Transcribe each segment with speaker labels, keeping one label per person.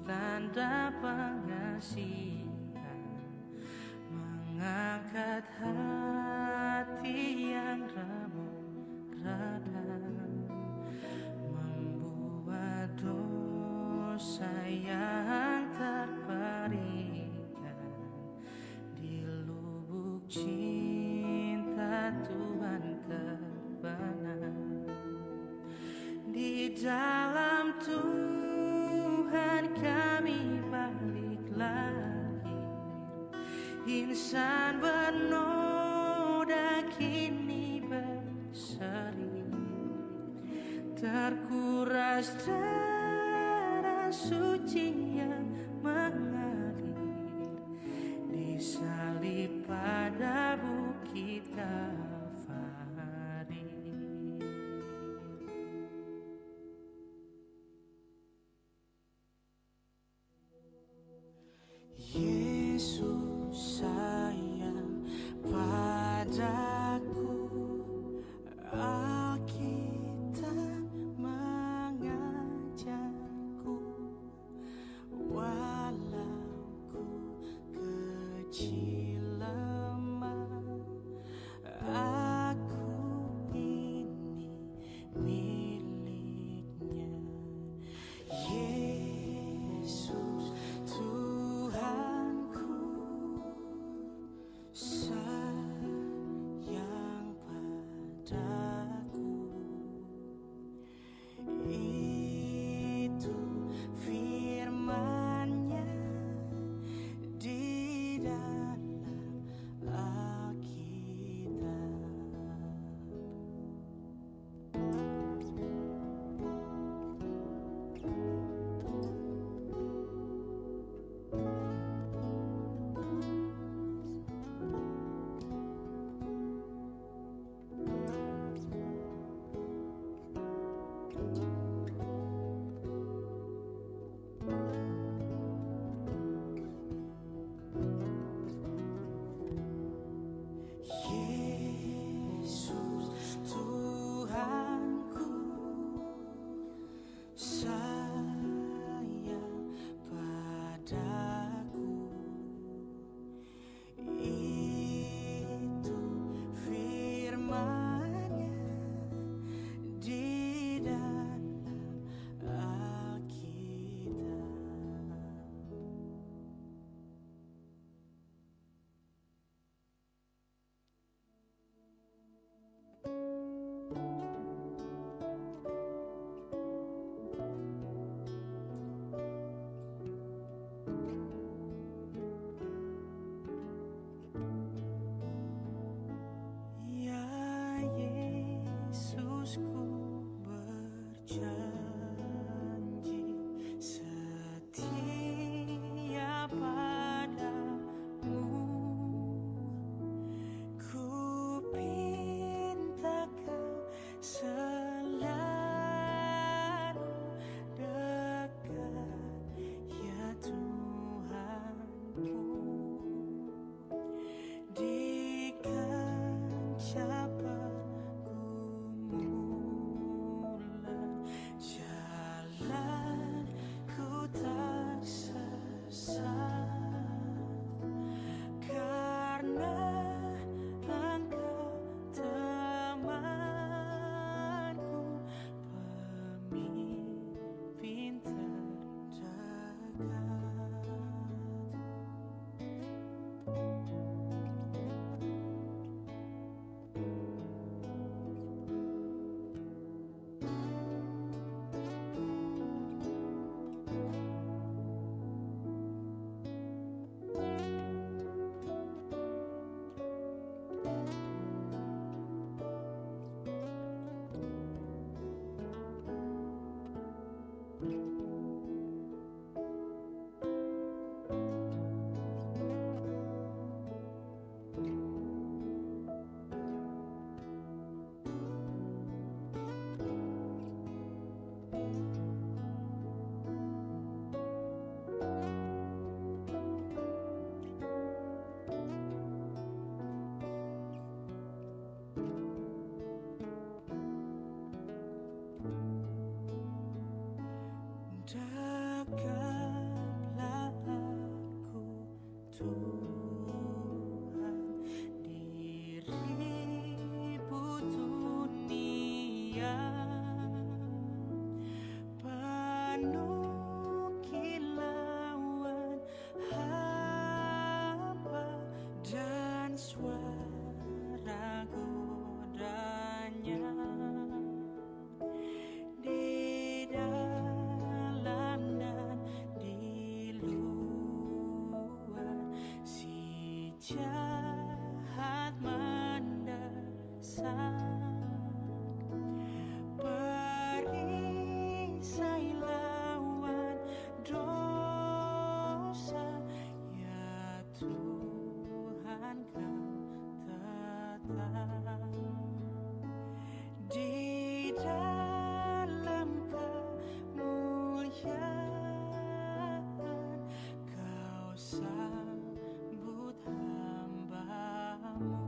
Speaker 1: tanda pengasihan, mengangkat hati yang remuk reda, membuat dosa yang terperikan di lubuk cinta Tuhan terbenam. Di dalam Tuhan kami balik lahir, insan bernoda kini berseri, terkuras darah suci yang mengalir, disalib pada bukit Kalvari. Yesus sayang padaku, Alkitab mengajarku, walau ku kecil lemah, aku ini miliknya. Yesus Tuhanku, Tuhan, dirimu dunia penuh kilauan hampa dan suara godanya. Di dalam dan di luar si jahat mendesak. Perisai lawan dosa, ya Tuhan Kau tetap. Di dalam kemuliaan Kau sambut hamba-Mu.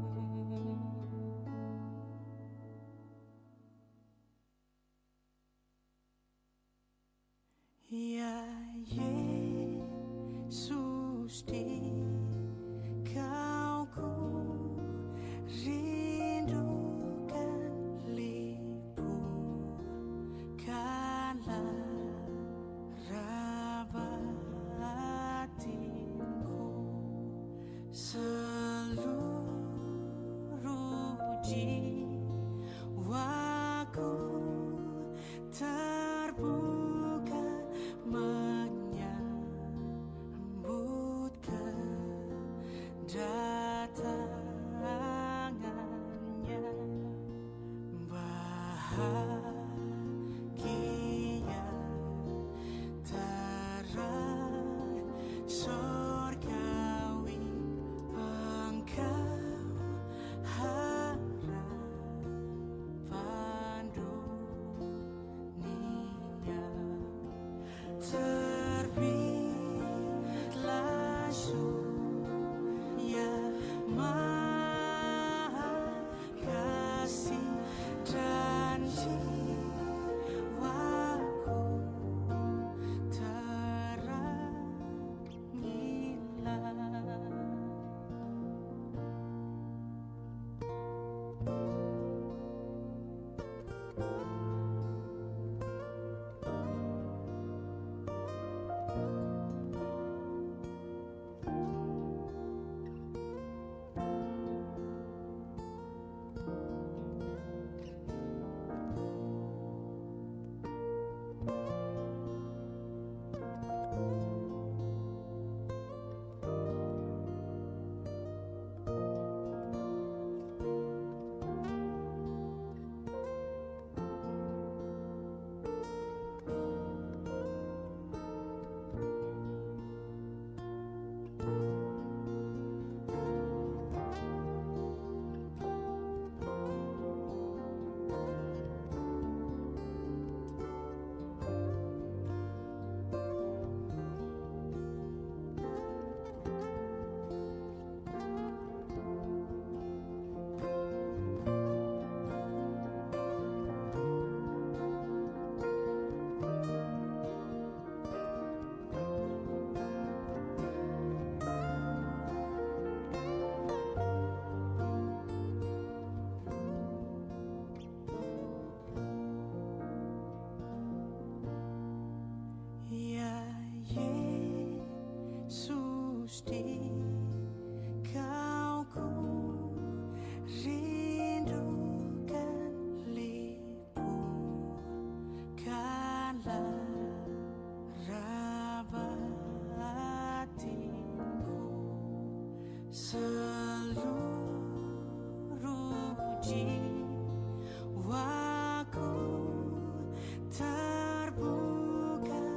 Speaker 1: Ya Yesus, di Kau ku rindukan, lipurkanlah raba batinku. Seluruh jiwaku terbuka menyambut kedatangannya. Bahagia terang surgawi Engkau harapan dunia. Terbitlah surya Maha Kasih dan jiwaku terangilah. Ya Yesus, di Kau ku rindukan, lipurkanlah raba batinku. Seluruh jiwaku terbuka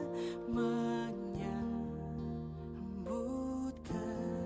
Speaker 1: menyambut kedatangannya.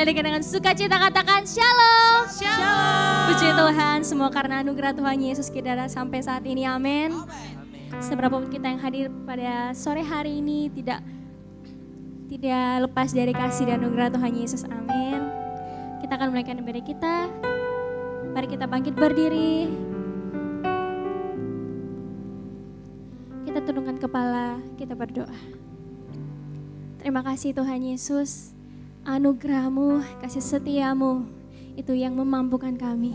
Speaker 2: kembalikan dengan sukacita, katakan shalom.
Speaker 1: Shalom.
Speaker 2: Puji Tuhan, semua karena anugerah Tuhan Yesus kita sampai saat ini, amin. Seberapapun kita yang hadir pada sore hari ini tidak lepas dari kasih dan anugerah Tuhan Yesus, amin. Kita akan menaikkan ibadah kita. Mari kita bangkit berdiri. Kita tundukkan kepala, kita berdoa. Terima kasih Tuhan Yesus, anugerah-Mu, kasih setia-Mu itu yang memampukan kami.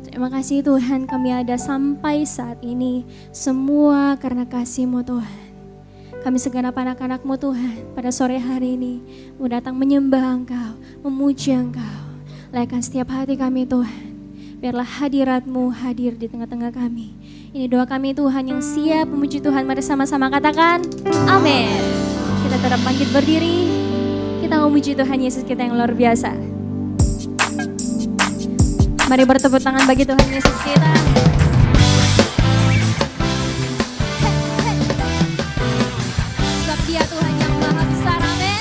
Speaker 2: Terima kasih Tuhan, kami ada sampai saat ini semua karena kasih-Mu Tuhan. Kami segenap anak-anak-Mu Tuhan pada sore hari ini mau datang menyembah Engkau, memuji Engkau. Layakkan setiap hati kami Tuhan. Biarlah hadirat-Mu hadir di tengah-tengah kami. Ini doa kami Tuhan yang siap memuji Tuhan. Mari sama-sama katakan amin. Kita tetap bangkit berdiri. Kita memuji Tuhan Yesus kita yang luar biasa. Mari bertepuk tangan bagi Tuhan Yesus kita. Sebab Dia Tuhan yang maha besar, amin.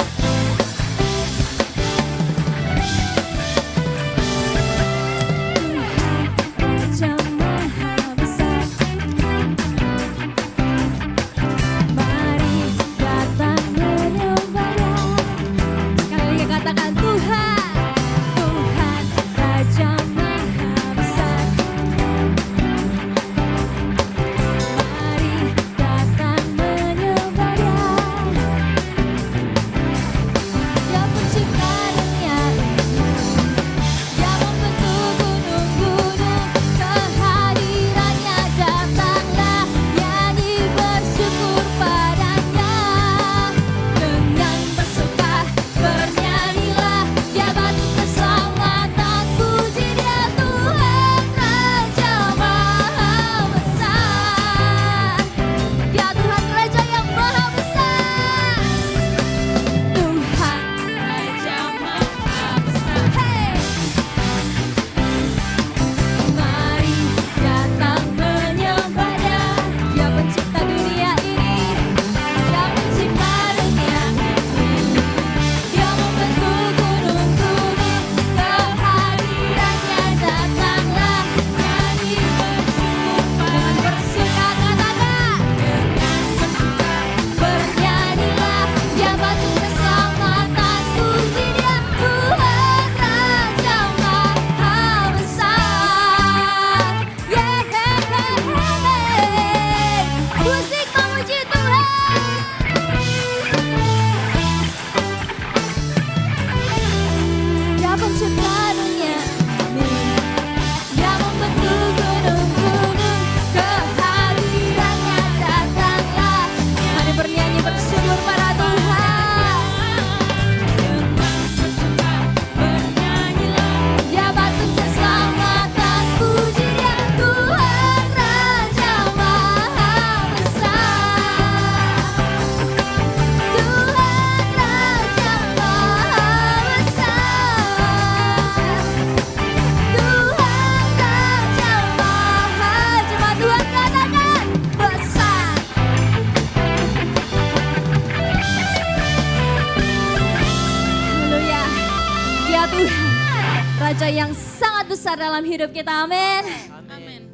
Speaker 2: Raja yang sangat besar dalam hidup kita, amin.
Speaker 1: Amin.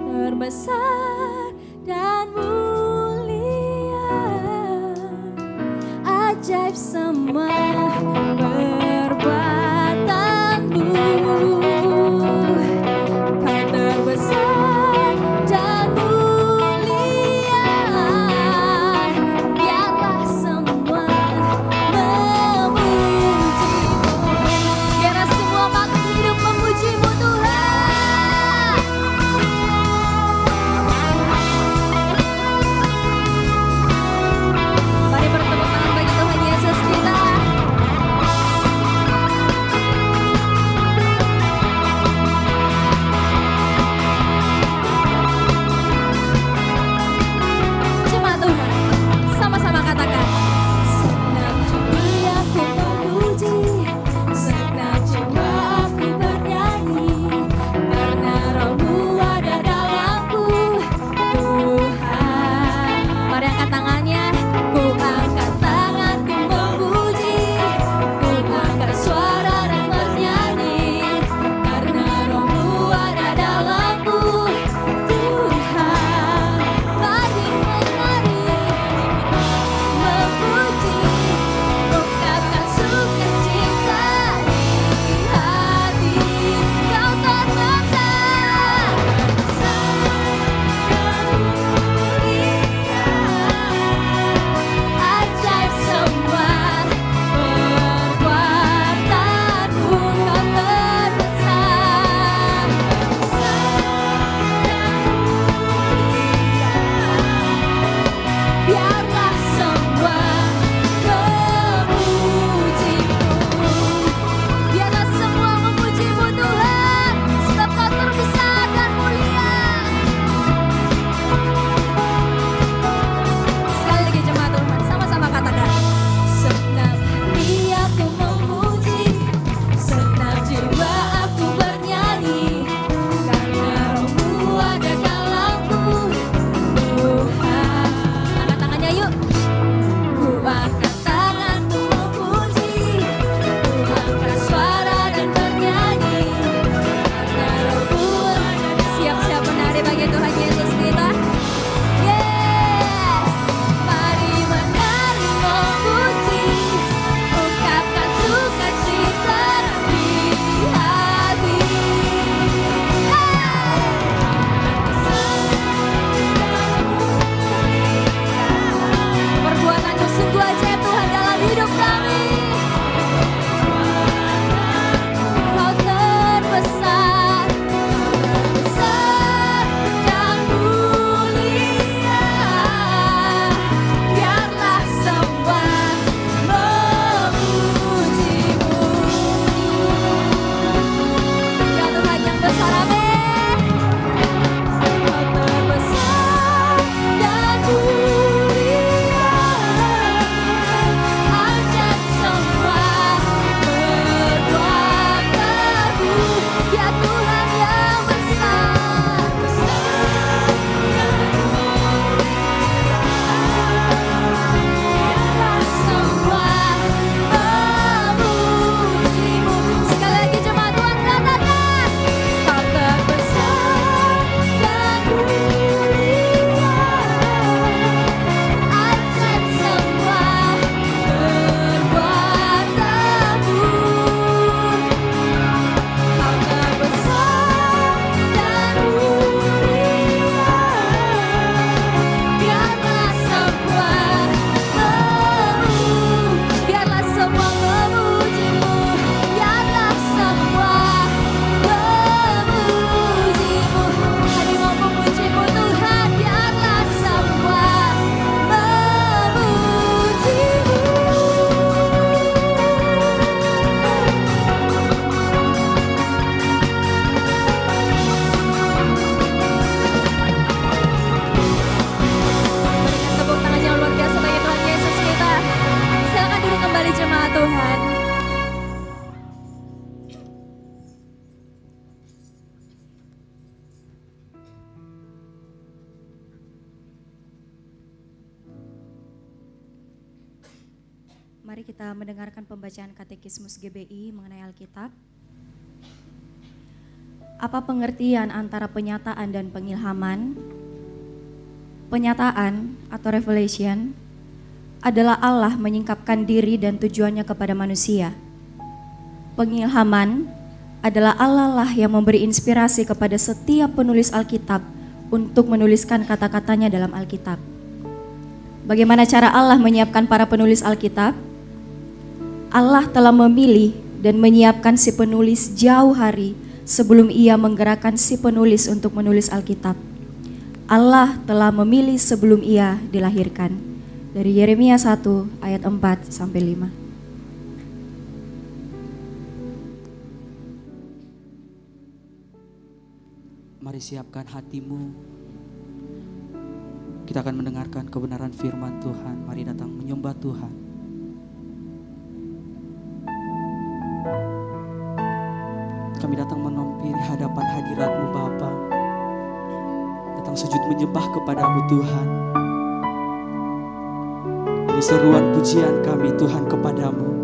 Speaker 2: Terbesar dan mulia, ajaib semua perbuatan-Mu. Kau terbesar dan mulia, biarlah semua memuji-Mu. Biarlah semua makhluk hidup memuji-Mu Tuhan.
Speaker 3: Mari kita mendengarkan pembacaan Katekismus GBI mengenai Alkitab. Apa pengertian antara penyataan dan pengilhaman? Penyataan atau revelation adalah Allah menyingkapkan diri dan tujuannya kepada manusia. Pengilhaman adalah Allah lah yang memberi inspirasi kepada setiap penulis Alkitab untuk menuliskan kata-katanya dalam Alkitab. Bagaimana cara Allah menyiapkan para penulis Alkitab? Allah telah memilih dan menyiapkan si penulis jauh hari sebelum Ia menggerakkan si penulis untuk menulis Alkitab. Allah telah memilih sebelum Ia dilahirkan. Dari Yeremia 1 ayat 4 sampai 5.
Speaker 4: Mari siapkan hatimu. Kita akan mendengarkan kebenaran firman Tuhan. Mari datang menyembah Tuhan. Kami datang menompiri hadapan hadirat-Mu Bapa. Datang sujud menyembah kepadamu Tuhan. Ini seruan pujian kami Tuhan kepadamu.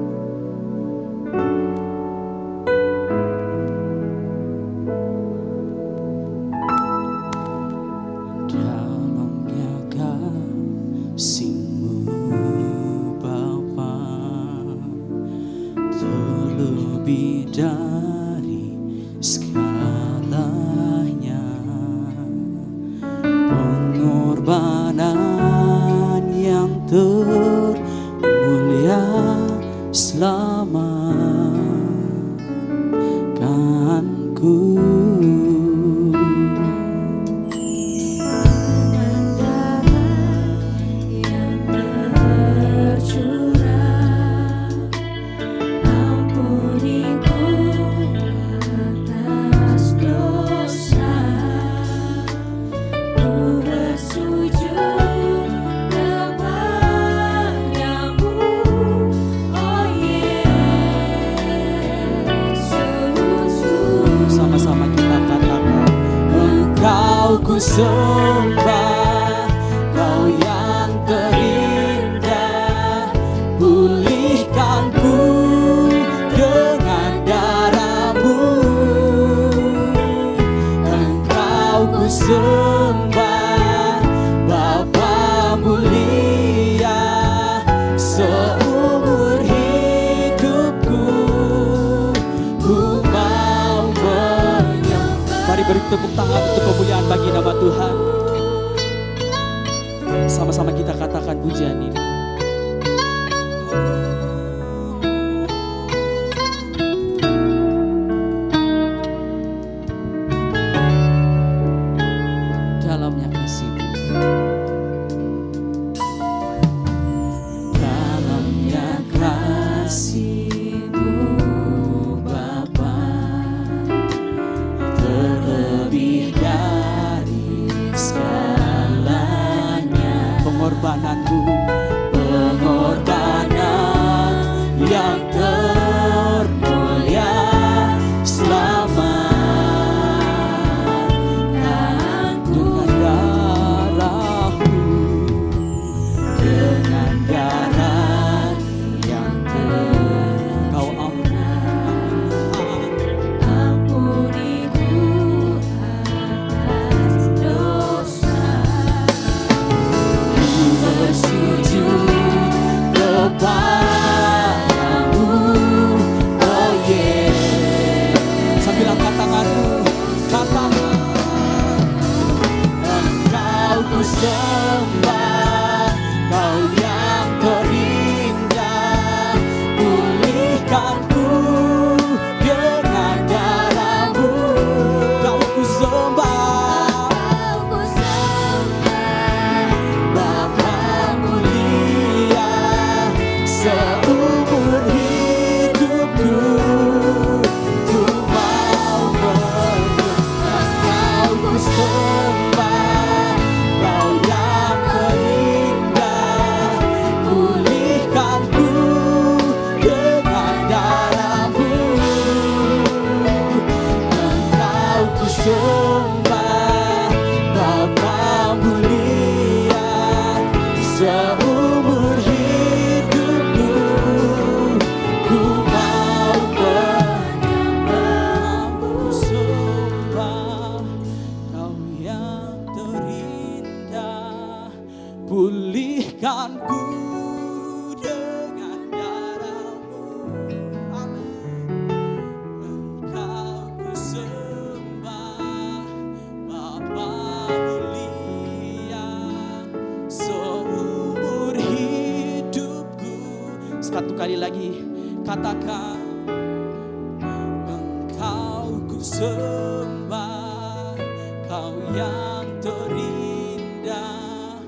Speaker 5: Sembah Kau yang terindah, pulihkan ku dengan darah-Mu. Engkau ku sembah, Bapa mulia, seumur hidupku ku mau menyembah. Mari beri tepuk tangan untuk kemuliaan bagi nama Tuhan. Sama-sama kita katakan pujian ini. Dalamnya kasih-Mu, dalamnya kasih-Mu Bapa, terlebih dari segalanya. Pengorbanan-Mu, pengorbanan yang termulia selamatkan dengan darah-Mu, dengan darah yang Kau ampuniku atas dosa. Bersujud kepadamu, oh yeah. Sambil angkat tanganmu, katakan, Engkau ku sembah, Kau yang terindah, pulihkan ku dengan darah-Mu. Kau ku sembah, Bapa mulia, seumur hidupku ku mau menyembah. Kau ku sembah, Kau yang terindah, pulihkan ku dengan darah-Mu. Amin. Engkau ku sembah, Bapa mulia, seumur hidupku. Satu kali lagi katakan, Engkau ku sembah, Kau yang terindah,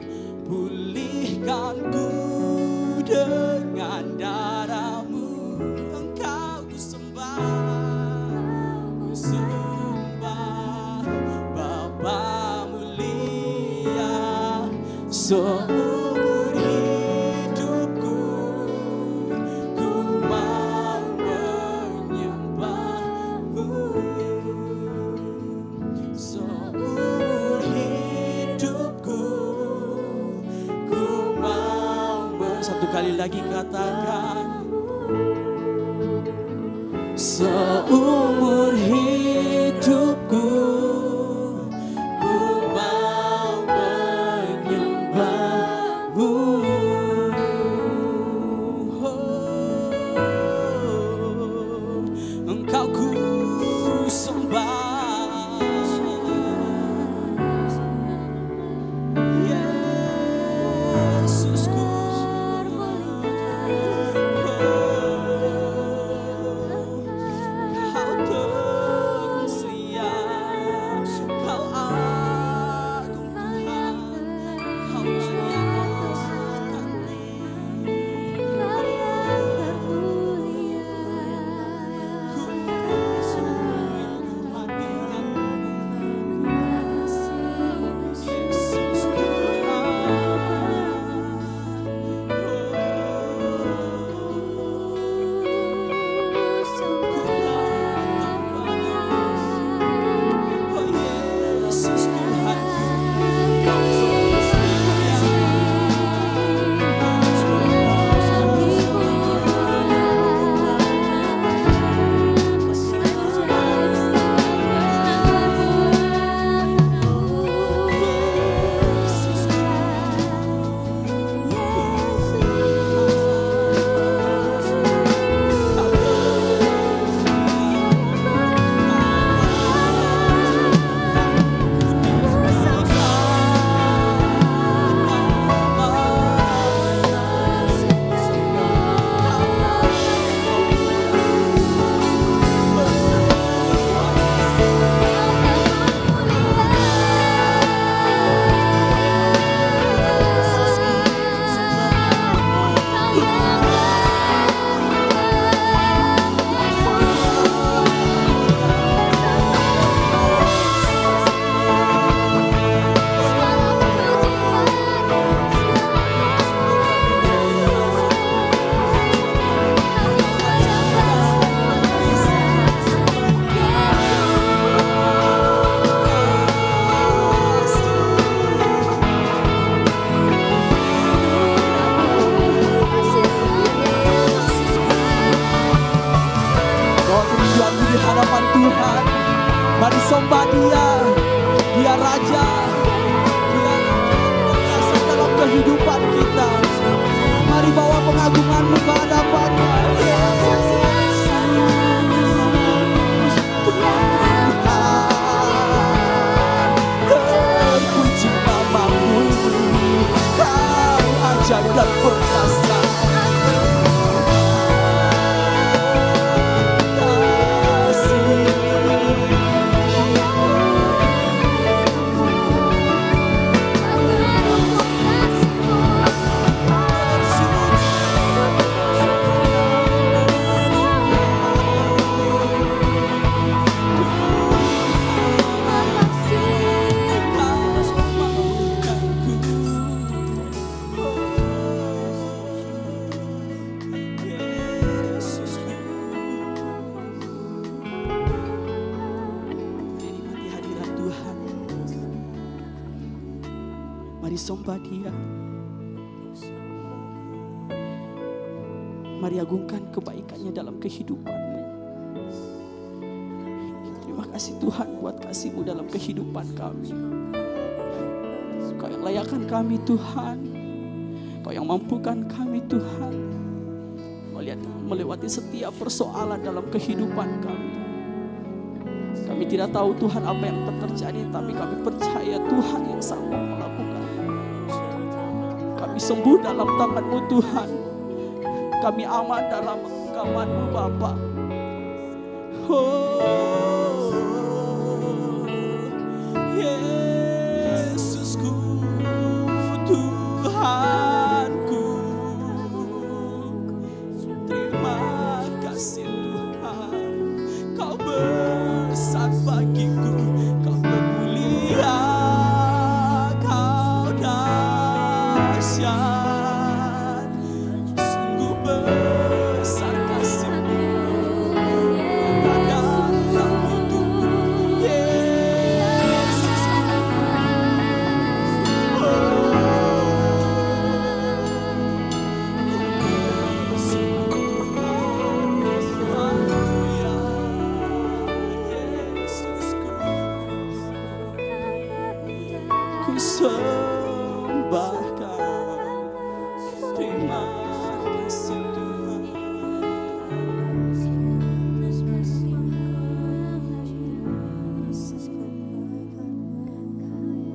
Speaker 5: pulihkan ku dengan darah-Mu. Engkau ku sembah, Bapa mulia, seumur hidupku ku mau menyembah-Mu. Seumur hidupku ku mau satu kali lagi katakan, seumur hidupku ku mau menyembah-Mu. Engkau ku sembah, Yesusku. Kau tersedia, Kau agung Tuhan, Kau menyatakan di hadapan Tuhan. Mari sembah Dia, Dia Raja, Dia kuasa dalam kehidupan kita. Mari bawa pengagunganmu ke hadapan-Nya. Terpuji namamu, Kau ajaib dan perkasa. Mari sembah Dia. Mari agungkan kebaikannya dalam kehidupanmu. Terima kasih Tuhan buat kasih-Mu dalam kehidupan kami. Kau yang yang layakkan kami Tuhan. Kau yang mampukan kami Tuhan melewati setiap persoalan dalam kehidupan kami. Kami tidak tahu Tuhan apa yang akan terjadi, tapi kami percaya Tuhan yang sanggup melakukan. Kami sembuh dalam tangan-Mu Tuhan. Kami aman dalam genggaman-Mu Bapa. Oh, Yesusku, Tuhanku. Terima kasih Tuhan, Kau besar bagiku, Kau termulia, Kau dahsyat. Sungguh besar kasih-Mu, takkan tak hidupku, Yesusku. Ku sembah Kau, terima kasih Tuhan.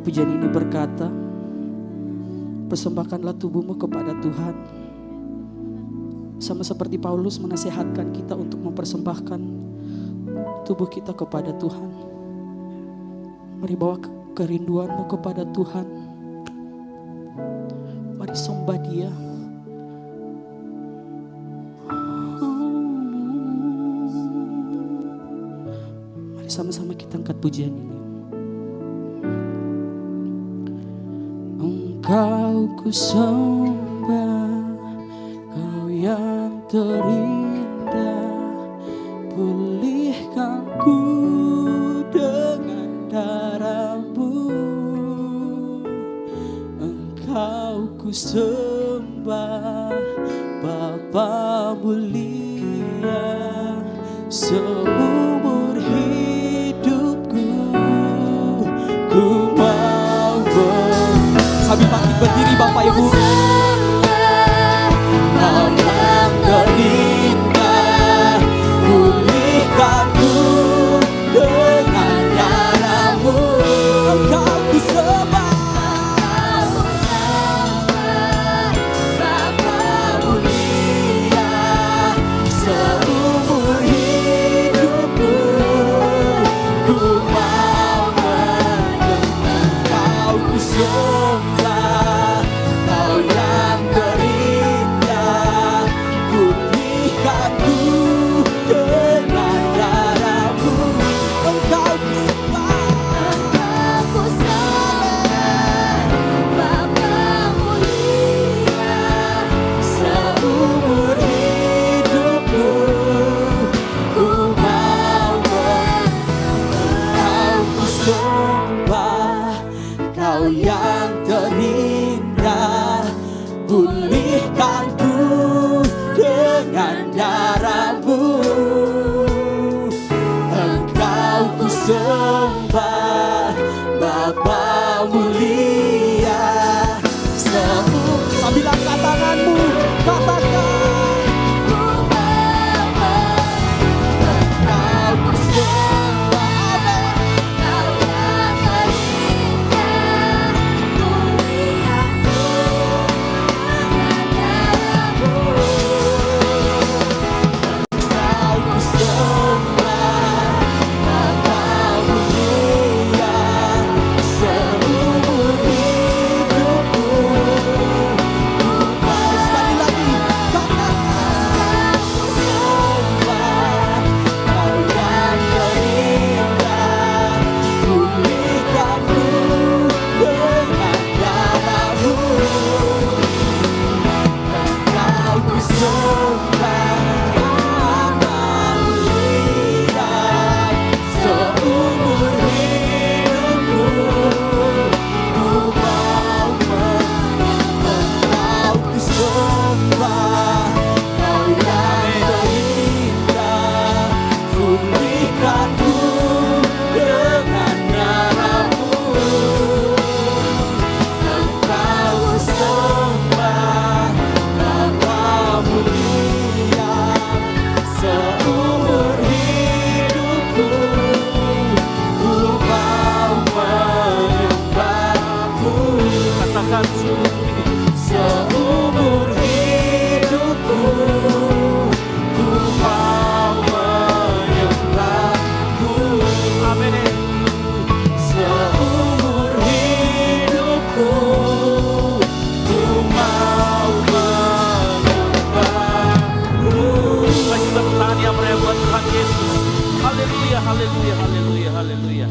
Speaker 5: Pujian ini berkata, persembahkanlah tubuhmu kepada Tuhan. Sama seperti Paulus menasihatkan kita untuk mempersembahkan tubuh kita kepada Tuhan. Mari bawa kerinduanmu kepada Tuhan. Mari sembah Dia. Mari sama-sama kita angkat pujian ini. Engkau ku sembah, Kau yang terindah, pulihkanku dengan darah-Mu. Engkau ku sembah, Bapa mulia, seumur hidupku ku mau sambil bangkit berdiri Bapak Ibu. Kau yang terindah, pulihkanku dengan darah-Mu. Engkau ku sembah, Bapa mulia, seumur hidupku ku mau menyembah. Kau ku sembah, Kau yang
Speaker 6: Seumur hidupku ku mau menyembahmu.
Speaker 5: Amin.
Speaker 6: Seumur hidupku ku mau menyembahmu.
Speaker 5: Kasih tepuk tangan yang meriah buat Tuhan Yesus. Haleluya, haleluya, haleluya, haleluya.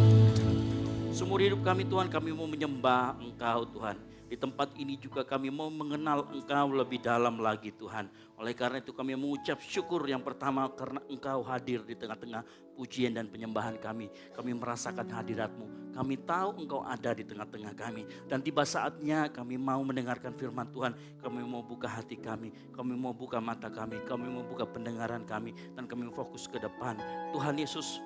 Speaker 5: Seumur hidup kami Tuhan, kami mau menyembah Engkau Tuhan. Di tempat ini juga kami mau mengenal Engkau lebih dalam lagi Tuhan. Oleh karena itu kami mengucap syukur yang pertama karena Engkau hadir di tengah-tengah pujian dan penyembahan kami. Kami merasakan hadirat-Mu. Kami tahu Engkau ada di tengah-tengah kami. Dan tiba saatnya kami mau mendengarkan firman Tuhan. Kami mau buka hati kami. Kami mau buka mata kami. Kami mau buka pendengaran kami. Dan kami fokus ke depan. Tuhan Yesus,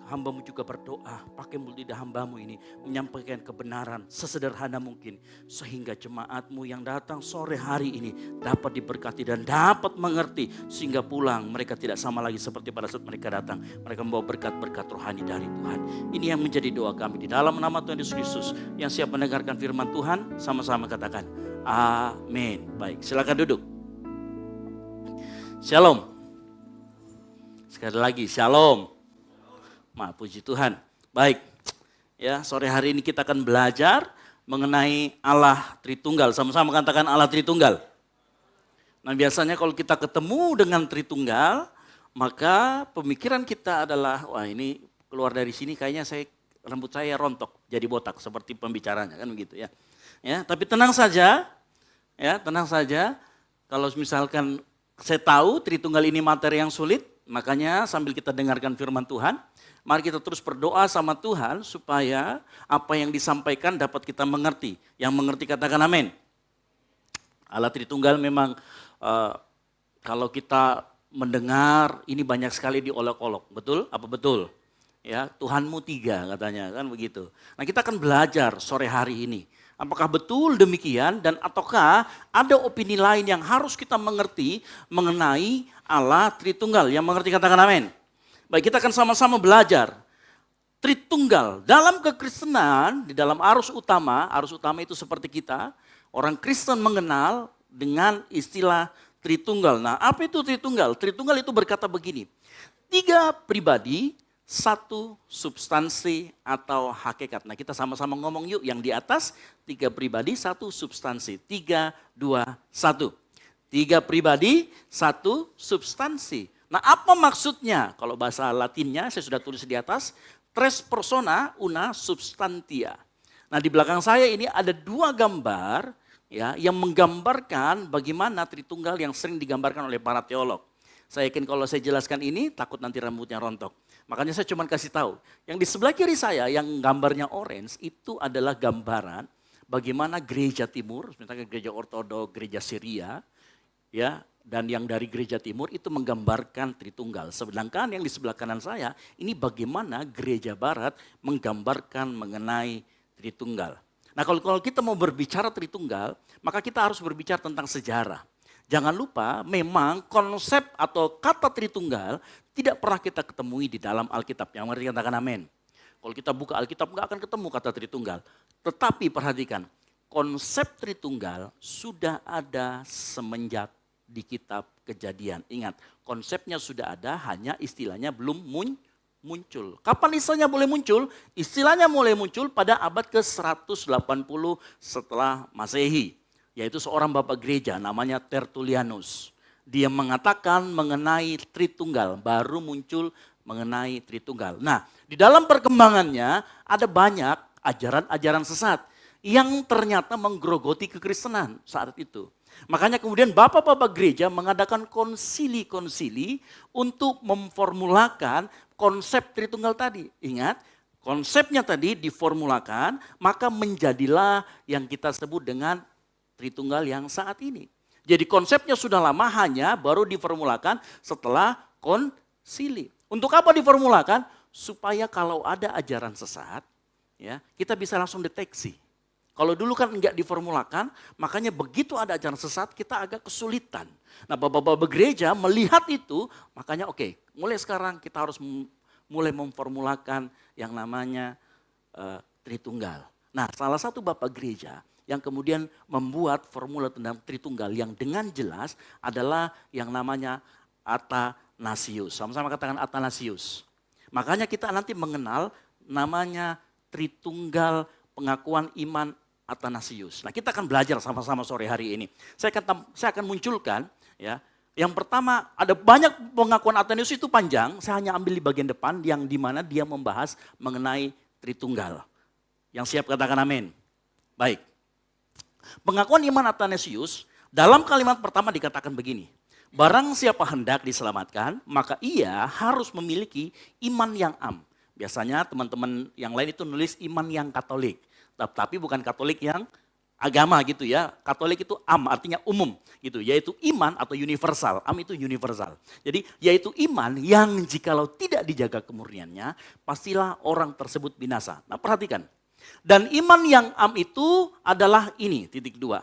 Speaker 5: hamba-Mu juga berdoa, pakai mulut lidah hamba-Mu ini menyampaikan kebenaran sesederhana mungkin. Sehingga jemaat-Mu yang datang sore hari ini dapat diberkati dan dapat mengerti. Sehingga pulang mereka tidak sama lagi seperti pada saat mereka datang. Mereka membawa berkat-berkat rohani dari Tuhan. Ini yang menjadi doa kami di dalam nama Tuhan Yesus Kristus. Yang siap mendengarkan firman Tuhan, sama-sama katakan amin. Baik, silakan duduk. Shalom. Sekali lagi, shalom. Maaf, puji Tuhan. Baik, ya sore hari ini kita akan belajar mengenai Allah Tritunggal. Sama-sama katakan Allah Tritunggal. Nah biasanya kalau kita ketemu dengan Tritunggal, maka pemikiran kita adalah, wah ini keluar dari sini kayaknya rambut saya rontok, jadi botak seperti pembicaranya kan begitu ya. Ya, tapi tenang saja, ya tenang saja. Kalau misalkan saya tahu Tritunggal ini materi yang sulit, makanya sambil kita dengarkan firman Tuhan, mari kita terus berdoa sama Tuhan supaya apa yang disampaikan dapat kita mengerti. Yang mengerti katakan amin. Allah Tritunggal memang kalau kita mendengar ini banyak sekali diolok-olok. Betul? Apa betul? Ya, Tuhanmu 3 katanya kan begitu. Nah kita akan belajar sore hari ini. Apakah betul demikian dan ataukah ada opini lain yang harus kita mengerti mengenai Allah Tritunggal. Yang mengerti katakan amin. Baik, kita akan sama-sama belajar. Tritunggal, dalam kekristenan, di dalam arus utama itu seperti kita, orang Kristen mengenal dengan istilah Tritunggal. Nah, apa itu Tritunggal? Tritunggal itu berkata begini, 3 pribadi, 1 substansi atau hakikat. Nah, kita sama-sama ngomong yuk yang di atas, 3 pribadi, 1 substansi. 3, 2, 1. 3 pribadi, 1 substansi. Nah apa maksudnya? Kalau bahasa Latinnya saya sudah tulis di atas, tres persona una substantia. Nah di belakang saya ini ada 2 gambar ya yang menggambarkan bagaimana Tritunggal yang sering digambarkan oleh para teolog. Saya yakin kalau saya jelaskan ini takut nanti rambutnya rontok. Makanya saya cuma kasih tahu. Yang di sebelah kiri saya yang gambarnya orange itu adalah gambaran bagaimana gereja timur, misalnya gereja ortodok, gereja Syria, ya, dan yang dari gereja timur itu menggambarkan Tritunggal. Sedangkan yang di sebelah kanan saya ini bagaimana gereja barat menggambarkan mengenai Tritunggal. Nah kalau kita mau berbicara Tritunggal, maka kita harus berbicara tentang sejarah. Jangan lupa memang konsep atau kata Tritunggal tidak pernah kita ketemui di dalam Alkitab. Yang mengerti katakan amin. Kalau kita buka Alkitab nggak akan ketemu kata Tritunggal. Tetapi perhatikan, konsep Tritunggal sudah ada semenjak di kitab Kejadian. Ingat, konsepnya sudah ada, hanya istilahnya belum muncul. Kapan istilahnya boleh muncul? Istilahnya mulai muncul pada abad ke-180 setelah Masehi. Yaitu seorang bapak gereja namanya Tertullianus. Dia mengatakan mengenai Tritunggal, baru muncul mengenai Tritunggal. Nah, di dalam perkembangannya ada banyak ajaran-ajaran sesat yang ternyata menggerogoti kekristenan saat itu. Makanya kemudian bapak-bapak gereja mengadakan konsili-konsili untuk memformulakan konsep Tritunggal tadi. Ingat, konsepnya tadi diformulakan, maka menjadilah yang kita sebut dengan Tritunggal yang saat ini. Jadi konsepnya sudah lama, hanya baru diformulakan setelah konsili. Untuk apa diformulakan? Supaya kalau ada ajaran sesat, ya kita bisa langsung deteksi. Kalau dulu kan enggak diformulakan, makanya begitu ada ajaran sesat kita agak kesulitan. Nah bapak-bapak gereja melihat itu, makanya oke, mulai sekarang kita harus mulai memformulakan yang namanya Tritunggal. Nah salah satu bapak gereja
Speaker 7: yang kemudian membuat formula tentang Tritunggal yang dengan jelas adalah yang namanya Athanasius. Sama-sama katakan Athanasius. Makanya kita nanti mengenal namanya Tritunggal pengakuan iman Athanasius. Nah, kita akan belajar sama-sama sore hari ini. Saya akan munculkan ya. Yang pertama, ada banyak pengakuan Athanasius itu panjang, saya hanya ambil di bagian depan yang di mana dia membahas mengenai Tritunggal. Yang siap katakan amin. Baik. Pengakuan iman Athanasius dalam kalimat pertama dikatakan begini. Barang siapa hendak diselamatkan, maka ia harus memiliki iman yang am. Biasanya teman-teman yang lain itu nulis iman yang Katolik. Tapi bukan Katolik yang agama gitu ya. Katolik itu am, artinya umum gitu. Yaitu iman atau universal. Am itu universal. Jadi yaitu iman yang jikalau tidak dijaga kemurniannya, pastilah orang tersebut binasa. Nah, perhatikan. Dan iman yang am itu adalah ini, titik 2.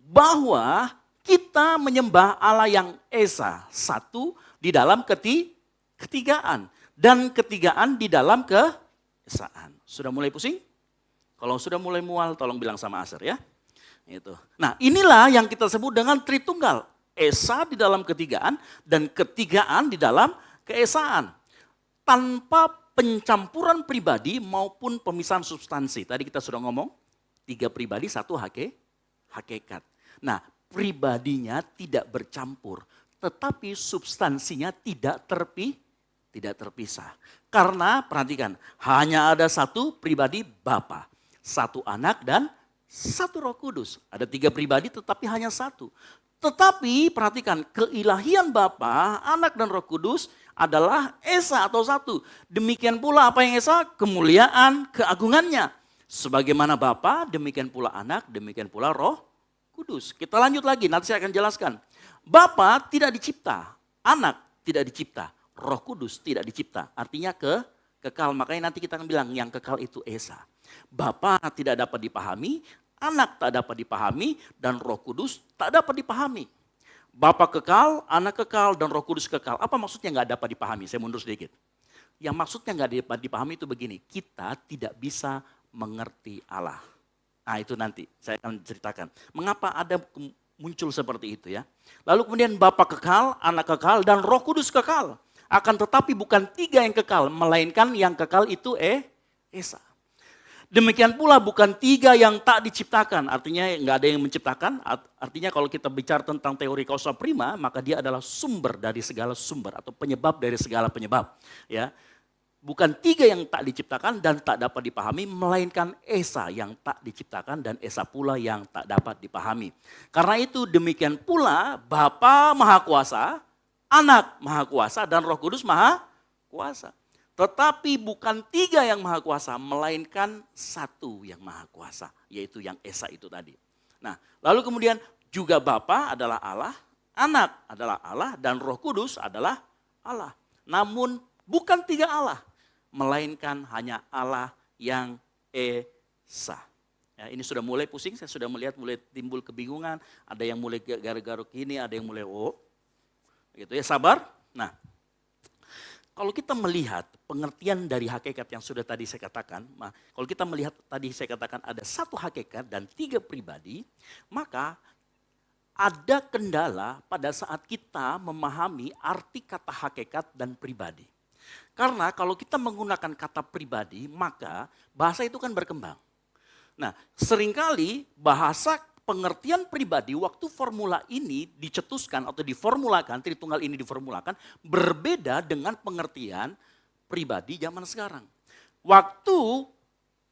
Speaker 7: Bahwa kita menyembah Allah yang Esa, satu di dalam ketigaan. Dan ketigaan di dalam keesaan. Sudah mulai pusing? Kalau sudah mulai mual, tolong bilang sama Aser ya. Itu. Nah, inilah yang kita sebut dengan Tritunggal. Esa di dalam ketigaan dan ketigaan di dalam keesaan. Tanpa pencampuran pribadi maupun pemisahan substansi. Tadi kita sudah ngomong, 3 pribadi, 1 hakikat. Nah, pribadinya tidak bercampur, tetapi substansinya tidak terpisah. Karena perhatikan, hanya ada 1 pribadi Bapa, 1 Anak dan 1 Roh Kudus. Ada 3 pribadi tetapi hanya 1. Tetapi perhatikan, keilahian Bapa, Anak dan Roh Kudus adalah Esa atau 1. Demikian pula apa yang Esa? Kemuliaan, keagungannya. Sebagaimana Bapa, demikian pula Anak, demikian pula Roh Kudus. Kita lanjut lagi, nanti saya akan jelaskan. Bapa tidak dicipta, Anak tidak dicipta, Roh Kudus tidak dicipta. Artinya kekal, makanya nanti kita akan bilang yang kekal itu Esa. Bapa tidak dapat dipahami, Anak tak dapat dipahami, dan Roh Kudus tak dapat dipahami. Bapa kekal, Anak kekal, dan Roh Kudus kekal. Apa maksudnya nggak dapat dipahami? Saya mundur sedikit. Yang maksudnya nggak dapat dipahami itu begini, kita tidak bisa mengerti Allah. Nah itu nanti saya akan ceritakan. Mengapa ada muncul seperti itu ya. Lalu kemudian Bapa kekal, Anak kekal, dan Roh Kudus kekal. Akan tetapi bukan 3 yang kekal, melainkan yang kekal itu Esa. Demikian pula bukan 3 yang tak diciptakan, artinya nggak ada yang menciptakan. Artinya kalau kita bicara tentang teori kausa prima, maka dia adalah sumber dari segala sumber atau penyebab dari segala penyebab. Ya, bukan 3 yang tak diciptakan dan tak dapat dipahami, melainkan Esa yang tak diciptakan dan Esa pula yang tak dapat dipahami. Karena itu demikian pula Bapa Maha Kuasa, Anak Maha Kuasa, dan Roh Kudus Maha Kuasa. Tetapi bukan 3 yang Maha Kuasa, melainkan 1 yang Maha Kuasa, yaitu yang Esa itu tadi. Nah, lalu kemudian juga Bapa adalah Allah, Anak adalah Allah, dan Roh Kudus adalah Allah. Namun bukan 3 Allah, melainkan hanya Allah yang Esa. Ya, ini sudah mulai pusing, saya sudah melihat mulai timbul kebingungan, ada yang mulai garuk-garuk ini, ada yang mulai gitu ya, sabar. Nah, kalau kita melihat pengertian dari hakikat yang sudah tadi saya katakan, kalau kita melihat tadi saya katakan ada 1 hakikat dan 3 pribadi, maka ada kendala pada saat kita memahami arti kata hakikat dan pribadi. Karena kalau kita menggunakan kata pribadi, maka bahasa itu kan berkembang. Nah, seringkali bahasa pengertian pribadi waktu formula ini dicetuskan atau diformulakan, Tritunggal ini diformulakan, berbeda dengan pengertian pribadi zaman sekarang. Waktu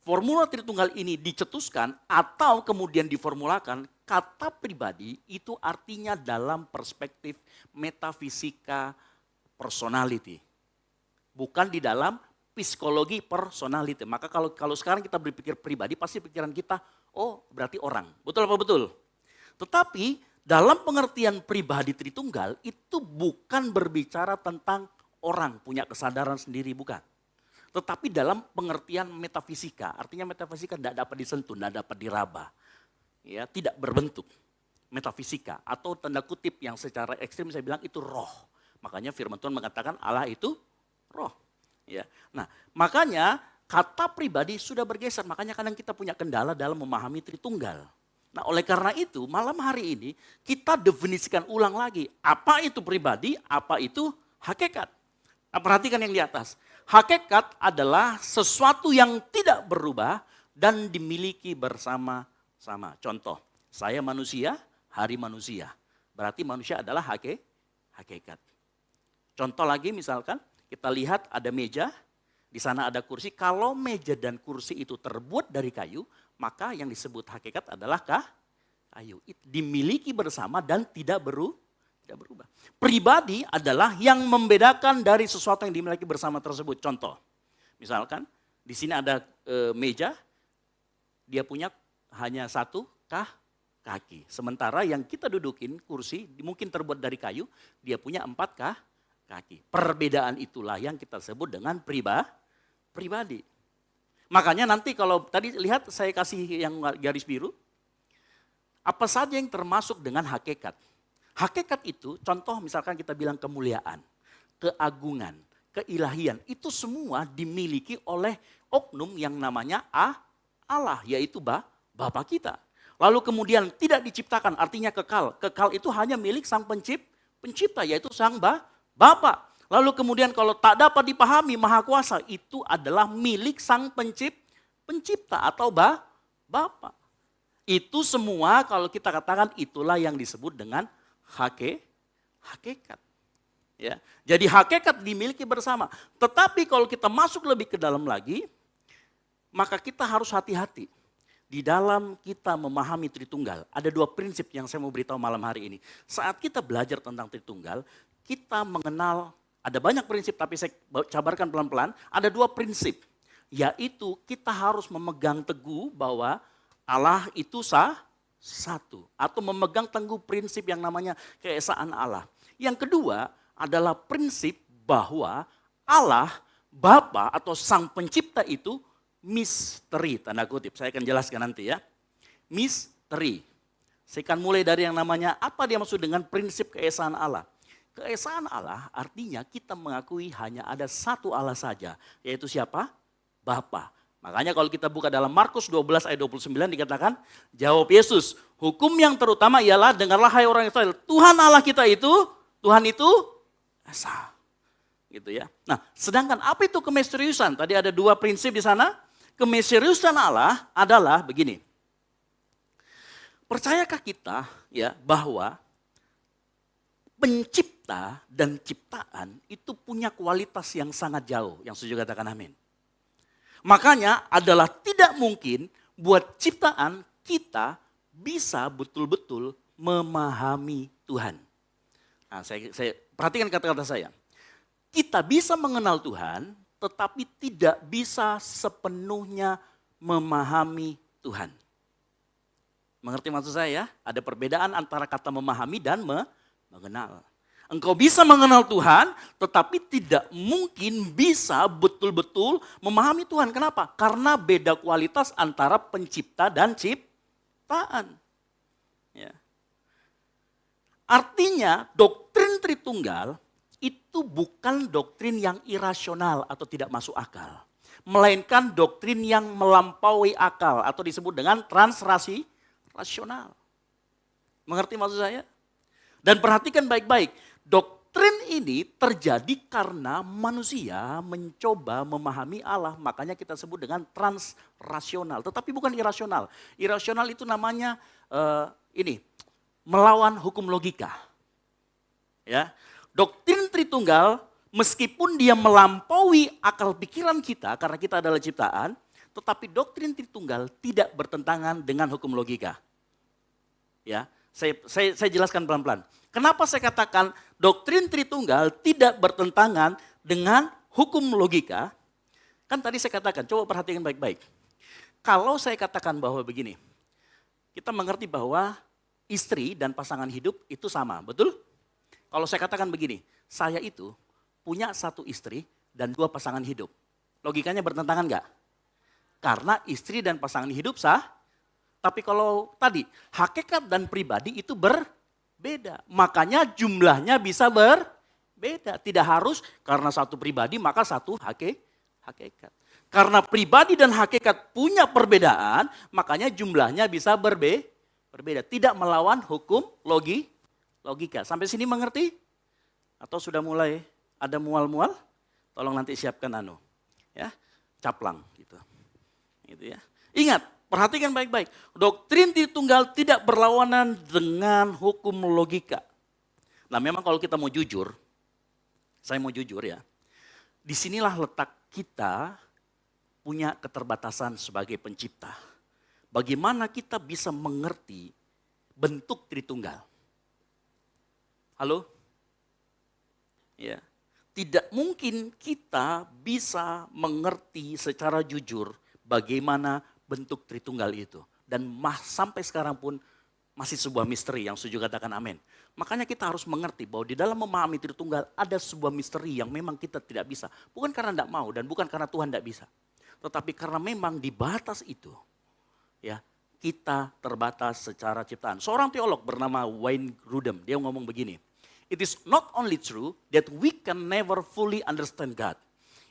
Speaker 7: formula Tritunggal ini dicetuskan atau kemudian diformulakan, kata pribadi itu artinya dalam perspektif metafisika personality. Bukan di dalam psikologi personality. Maka kalau sekarang kita berpikir pribadi, pasti pikiran kita, oh berarti orang. Betul apa betul? Tetapi dalam pengertian pribadi Tritunggal itu bukan berbicara tentang orang punya kesadaran sendiri, bukan. Tetapi dalam pengertian metafisika, artinya metafisika tidak dapat disentuh, tidak dapat diraba. Ya, tidak berbentuk. Metafisika atau tanda kutip yang secara ekstrim saya bilang itu roh. Makanya firman Tuhan mengatakan Allah itu roh. Ya. Nah, makanya kata pribadi sudah bergeser. Makanya kadang kita punya kendala dalam memahami Tritunggal. Nah, oleh karena itu malam hari ini kita definisikan ulang lagi. Apa itu pribadi, apa itu hakikat. Nah, perhatikan yang di atas. Hakikat adalah sesuatu yang tidak berubah dan dimiliki bersama-sama. Contoh, saya manusia, hari manusia. Berarti manusia adalah hakikat. Contoh lagi misalkan, kita lihat ada meja, di sana ada kursi. Kalau meja dan kursi itu terbuat dari kayu, maka yang disebut hakikat adalah kayu. Dimiliki bersama dan tidak berubah. Pribadi adalah yang membedakan dari sesuatu yang dimiliki bersama tersebut. Contoh, misalkan di sini ada meja, dia punya hanya satu kaki. Sementara yang kita dudukin kursi mungkin terbuat dari kayu, dia punya 4 kaki. Perbedaan itulah yang kita sebut dengan pribadi. Makanya nanti kalau tadi lihat saya kasih yang garis biru, apa saja yang termasuk dengan hakikat. Hakikat itu contoh misalkan kita bilang kemuliaan, keagungan, keilahian. Itu semua dimiliki oleh oknum yang namanya Allah, yaitu Bapa kita. Lalu kemudian tidak diciptakan artinya kekal. Kekal itu hanya milik sang pencipta yaitu sang Bapa. Lalu kemudian kalau tak dapat dipahami Maha Kuasa itu adalah milik sang pencipta atau Bapa. Itu semua kalau kita katakan itulah yang disebut dengan hakikat. Ya. Jadi hakikat dimiliki bersama. Tetapi kalau kita masuk lebih ke dalam lagi, maka kita harus hati-hati. Di dalam kita memahami Tritunggal, ada 2 prinsip yang saya mau beritahu malam hari ini. Saat kita belajar tentang Tritunggal, kita mengenal, ada banyak prinsip tapi saya jabarkan pelan-pelan, ada 2 prinsip. Yaitu kita harus memegang teguh bahwa Allah itu satu. Atau memegang teguh prinsip yang namanya keesaan Allah. Yang kedua adalah prinsip bahwa Allah, Bapa atau Sang Pencipta itu misteri, tanda kutip. Saya akan jelaskan nanti ya. Misteri. Saya akan mulai dari yang namanya apa dia maksud dengan prinsip keesaan Allah. Keesaan Allah artinya kita mengakui hanya ada satu Allah saja. Yaitu siapa? Bapa. Makanya kalau kita buka dalam Markus 12 ayat 29 dikatakan, jawab Yesus, hukum yang terutama ialah dengarlah hai orang Israel, Tuhan Allah kita itu, Tuhan itu esa. Gitu ya. Nah, sedangkan apa itu kemisteriusan? Tadi ada 2 prinsip di sana. Kemisteriusan Allah adalah begini. Percayakah kita ya bahwa pencipta dan ciptaan itu punya kualitas yang sangat jauh. Yang setuju katakan amin. Makanya adalah tidak mungkin buat ciptaan kita bisa betul-betul memahami Tuhan. Nah, saya perhatikan kata-kata saya. Kita bisa mengenal Tuhan, tetapi tidak bisa sepenuhnya memahami Tuhan. Mengerti maksud saya? Ada perbedaan antara kata memahami dan mengenal. Engkau bisa mengenal Tuhan, tetapi tidak mungkin bisa betul-betul memahami Tuhan. Kenapa? Karena beda kualitas antara pencipta dan ciptaan. Ya. Artinya doktrin Tritunggal itu bukan doktrin yang irasional atau tidak masuk akal. Melainkan doktrin yang melampaui akal atau disebut dengan transrasional. Mengerti maksud saya? Dan perhatikan baik-baik. Doktrin ini terjadi karena manusia mencoba memahami Allah. Makanya kita sebut dengan transrasional. Tetapi bukan irasional. Irasional itu namanya melawan hukum logika. Ya, doktrin Tritunggal meskipun dia melampaui akal pikiran kita karena kita adalah ciptaan, tetapi doktrin Tritunggal tidak bertentangan dengan hukum logika. Ya, saya jelaskan pelan-pelan. Kenapa saya katakan doktrin Tritunggal tidak bertentangan dengan hukum logika? Kan tadi saya katakan, coba perhatikan baik-baik. Kalau saya katakan bahwa begini, kita mengerti bahwa istri dan pasangan hidup itu sama, betul? Kalau saya katakan begini, saya itu punya 1 istri dan 2 pasangan hidup. Logikanya bertentangan enggak? Karena istri dan pasangan hidup sah. Tapi kalau tadi hakikat dan pribadi itu berbeda. Makanya jumlahnya bisa berbeda. Tidak harus karena 1 pribadi maka 1 hakikat. Karena pribadi dan hakikat punya perbedaan, makanya jumlahnya bisa berbeda. Berbeda. Tidak melawan hukum logika. Sampai sini mengerti? Atau sudah mulai ada mual-mual? Tolong nanti siapkan ya, caplang gitu. Gitu ya. Ingat, perhatikan baik-baik. Doktrin Tritunggal tidak berlawanan dengan hukum logika. Nah, memang kalau kita mau jujur, saya mau jujur ya. Disinilah letak kita punya keterbatasan sebagai pencipta. Bagaimana kita bisa mengerti bentuk Tritunggal? Halo? Ya. Tidak mungkin kita bisa mengerti secara jujur bagaimana bentuk Tritunggal itu. Dan sampai sekarang pun masih sebuah misteri, yang setuju katakan amin. Makanya kita harus mengerti bahwa di dalam memahami Tritunggal ada sebuah misteri yang memang kita tidak bisa. Bukan karena tidak mau dan bukan karena Tuhan tidak bisa. Tetapi karena memang di batas itu, ya, kita terbatas secara ciptaan. Seorang teolog bernama Wayne Grudem, dia ngomong begini. It is not only true that we can never fully understand God.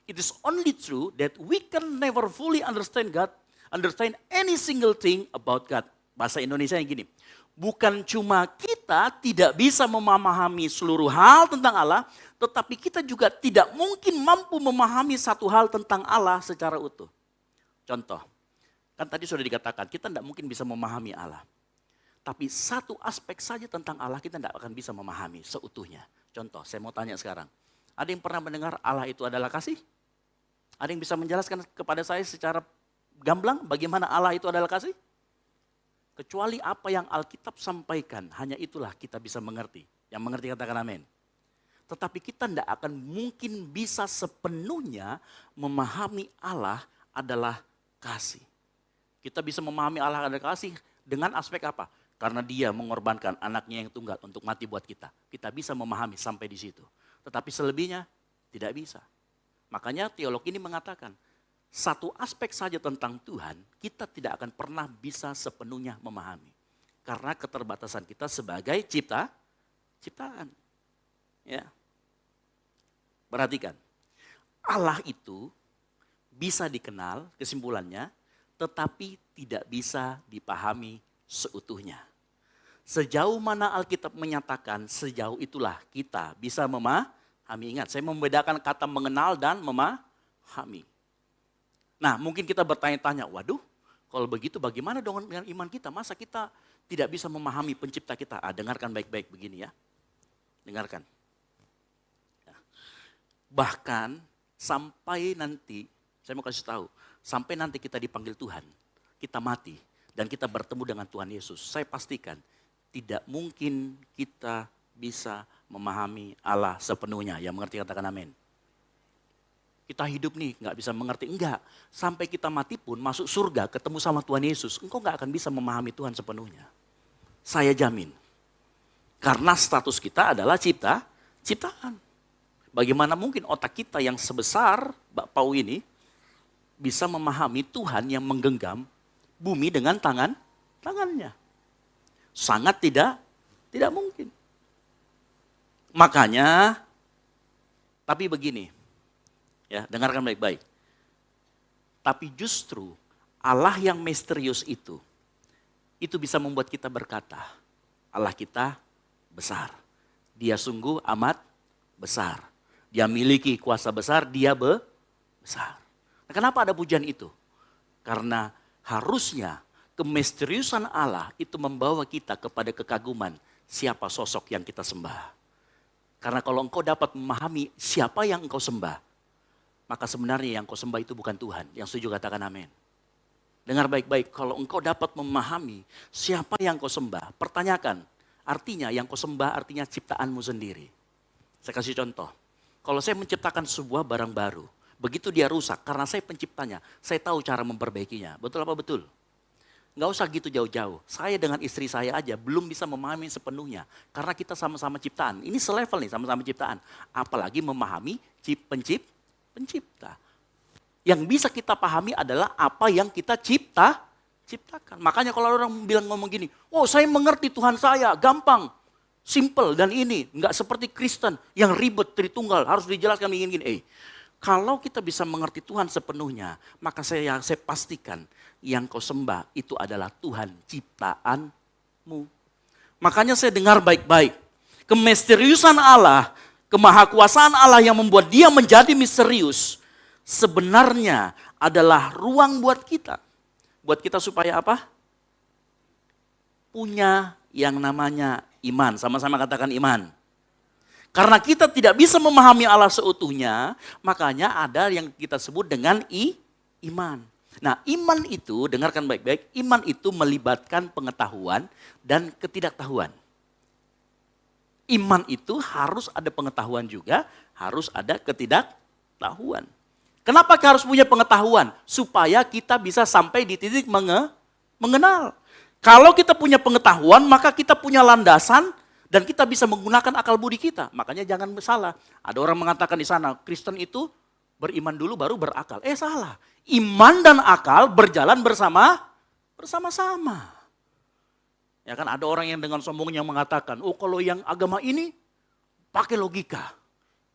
Speaker 7: It is only true that we can never fully understand God, understand any single thing about God. Bahasa Indonesia yang gini. Bukan cuma kita tidak bisa memahami seluruh hal tentang Allah, tetapi kita juga tidak mungkin mampu memahami satu hal tentang Allah secara utuh. Contoh, kan tadi sudah dikatakan kita tidak mungkin bisa memahami Allah. Tapi satu aspek saja tentang Allah kita tidak akan bisa memahami seutuhnya. Contoh, saya mau tanya sekarang. Ada yang pernah mendengar Allah itu adalah kasih? Ada yang bisa menjelaskan kepada saya secara gamblang bagaimana Allah itu adalah kasih? Kecuali apa yang Alkitab sampaikan, hanya itulah kita bisa mengerti. Yang mengerti katakan amin. Tetapi kita tidak akan mungkin bisa sepenuhnya memahami Allah adalah kasih. Kita bisa memahami Allah adalah kasih dengan aspek apa? Karena dia mengorbankan anaknya yang tunggal untuk mati buat kita. Kita bisa memahami sampai di situ. Tetapi selebihnya tidak bisa. Makanya teolog ini mengatakan, satu aspek saja tentang Tuhan, kita tidak akan pernah bisa sepenuhnya memahami. Karena keterbatasan kita sebagai ciptaan. Ya. Perhatikan, Allah itu bisa dikenal, kesimpulannya, tetapi tidak bisa dipahami seutuhnya. Sejauh mana Alkitab menyatakan, sejauh itulah kita bisa memahami. Ingat, saya membedakan kata mengenal dan memahami. Nah, mungkin kita bertanya-tanya, waduh, kalau begitu bagaimana dengan iman kita? Masa kita tidak bisa memahami pencipta kita? Dengarkan baik-baik begini ya. Dengarkan. Bahkan sampai nanti, saya mau kasih tahu, sampai nanti kita dipanggil Tuhan, kita mati, dan kita bertemu dengan Tuhan Yesus. Saya pastikan, tidak mungkin kita bisa memahami Allah sepenuhnya. Yang mengerti katakan amin. Kita hidup nih nggak bisa mengerti, enggak. Sampai kita mati pun masuk surga ketemu sama Tuhan Yesus, engkau nggak akan bisa memahami Tuhan sepenuhnya. Saya jamin. Karena status kita adalah ciptaan. Bagaimana mungkin otak kita yang sebesar bakpao ini bisa memahami Tuhan yang menggenggam bumi dengan tangannya. Sangat tidak mungkin. Makanya, tapi begini. Ya, dengarkan baik-baik. Tapi justru Allah yang misterius itu bisa membuat kita berkata, Allah kita besar. Dia sungguh amat besar. Dia miliki kuasa besar, dia besar. Nah, kenapa ada pujian itu? Karena harusnya kemisteriusan Allah itu membawa kita kepada kekaguman siapa sosok yang kita sembah. Karena kalau engkau dapat memahami siapa yang engkau sembah, maka sebenarnya yang kau sembah itu bukan Tuhan. Yang setuju katakan amin. Dengar baik-baik, kalau engkau dapat memahami siapa yang kau sembah, pertanyakan, artinya yang kau sembah artinya ciptaanmu sendiri. Saya kasih contoh, kalau saya menciptakan sebuah barang baru, begitu dia rusak, karena saya penciptanya, saya tahu cara memperbaikinya. Betul apa betul? Nggak usah gitu jauh-jauh. Saya dengan istri saya aja belum bisa memahami sepenuhnya. Karena kita sama-sama ciptaan. Ini selevel nih, sama-sama ciptaan. Apalagi memahami pencipta. Yang bisa kita pahami adalah apa yang kita ciptakan. Makanya kalau orang ngomong gini, oh saya mengerti Tuhan saya, gampang, simple dan ini. Enggak seperti Kristen yang ribet, Tritunggal, harus dijelaskan gini. Kalau kita bisa mengerti Tuhan sepenuhnya, maka saya pastikan yang kau sembah itu adalah Tuhan ciptaan Makanya saya dengar baik-baik. Kemisteriusan Allah, kemahakuasaan Allah yang membuat dia menjadi misterius, sebenarnya adalah ruang buat kita. Buat kita supaya apa? Punya yang namanya iman. Sama-sama katakan iman. Karena kita tidak bisa memahami Allah seutuhnya, makanya ada yang kita sebut dengan iman. Nah, iman itu, dengarkan baik-baik, iman itu melibatkan pengetahuan dan ketidaktahuan. Iman itu harus ada pengetahuan juga, harus ada ketidaktahuan. Kenapa harus punya pengetahuan? Supaya kita bisa sampai di titik mengenal. Kalau kita punya pengetahuan, maka kita punya landasan dan kita bisa menggunakan akal budi kita. Makanya jangan salah. Ada orang mengatakan di sana, Kristen itu beriman dulu baru berakal. Salah. Iman dan akal berjalan bersama-sama. Ya kan ada orang yang dengan sombongnya mengatakan, kalau yang agama ini pakai logika.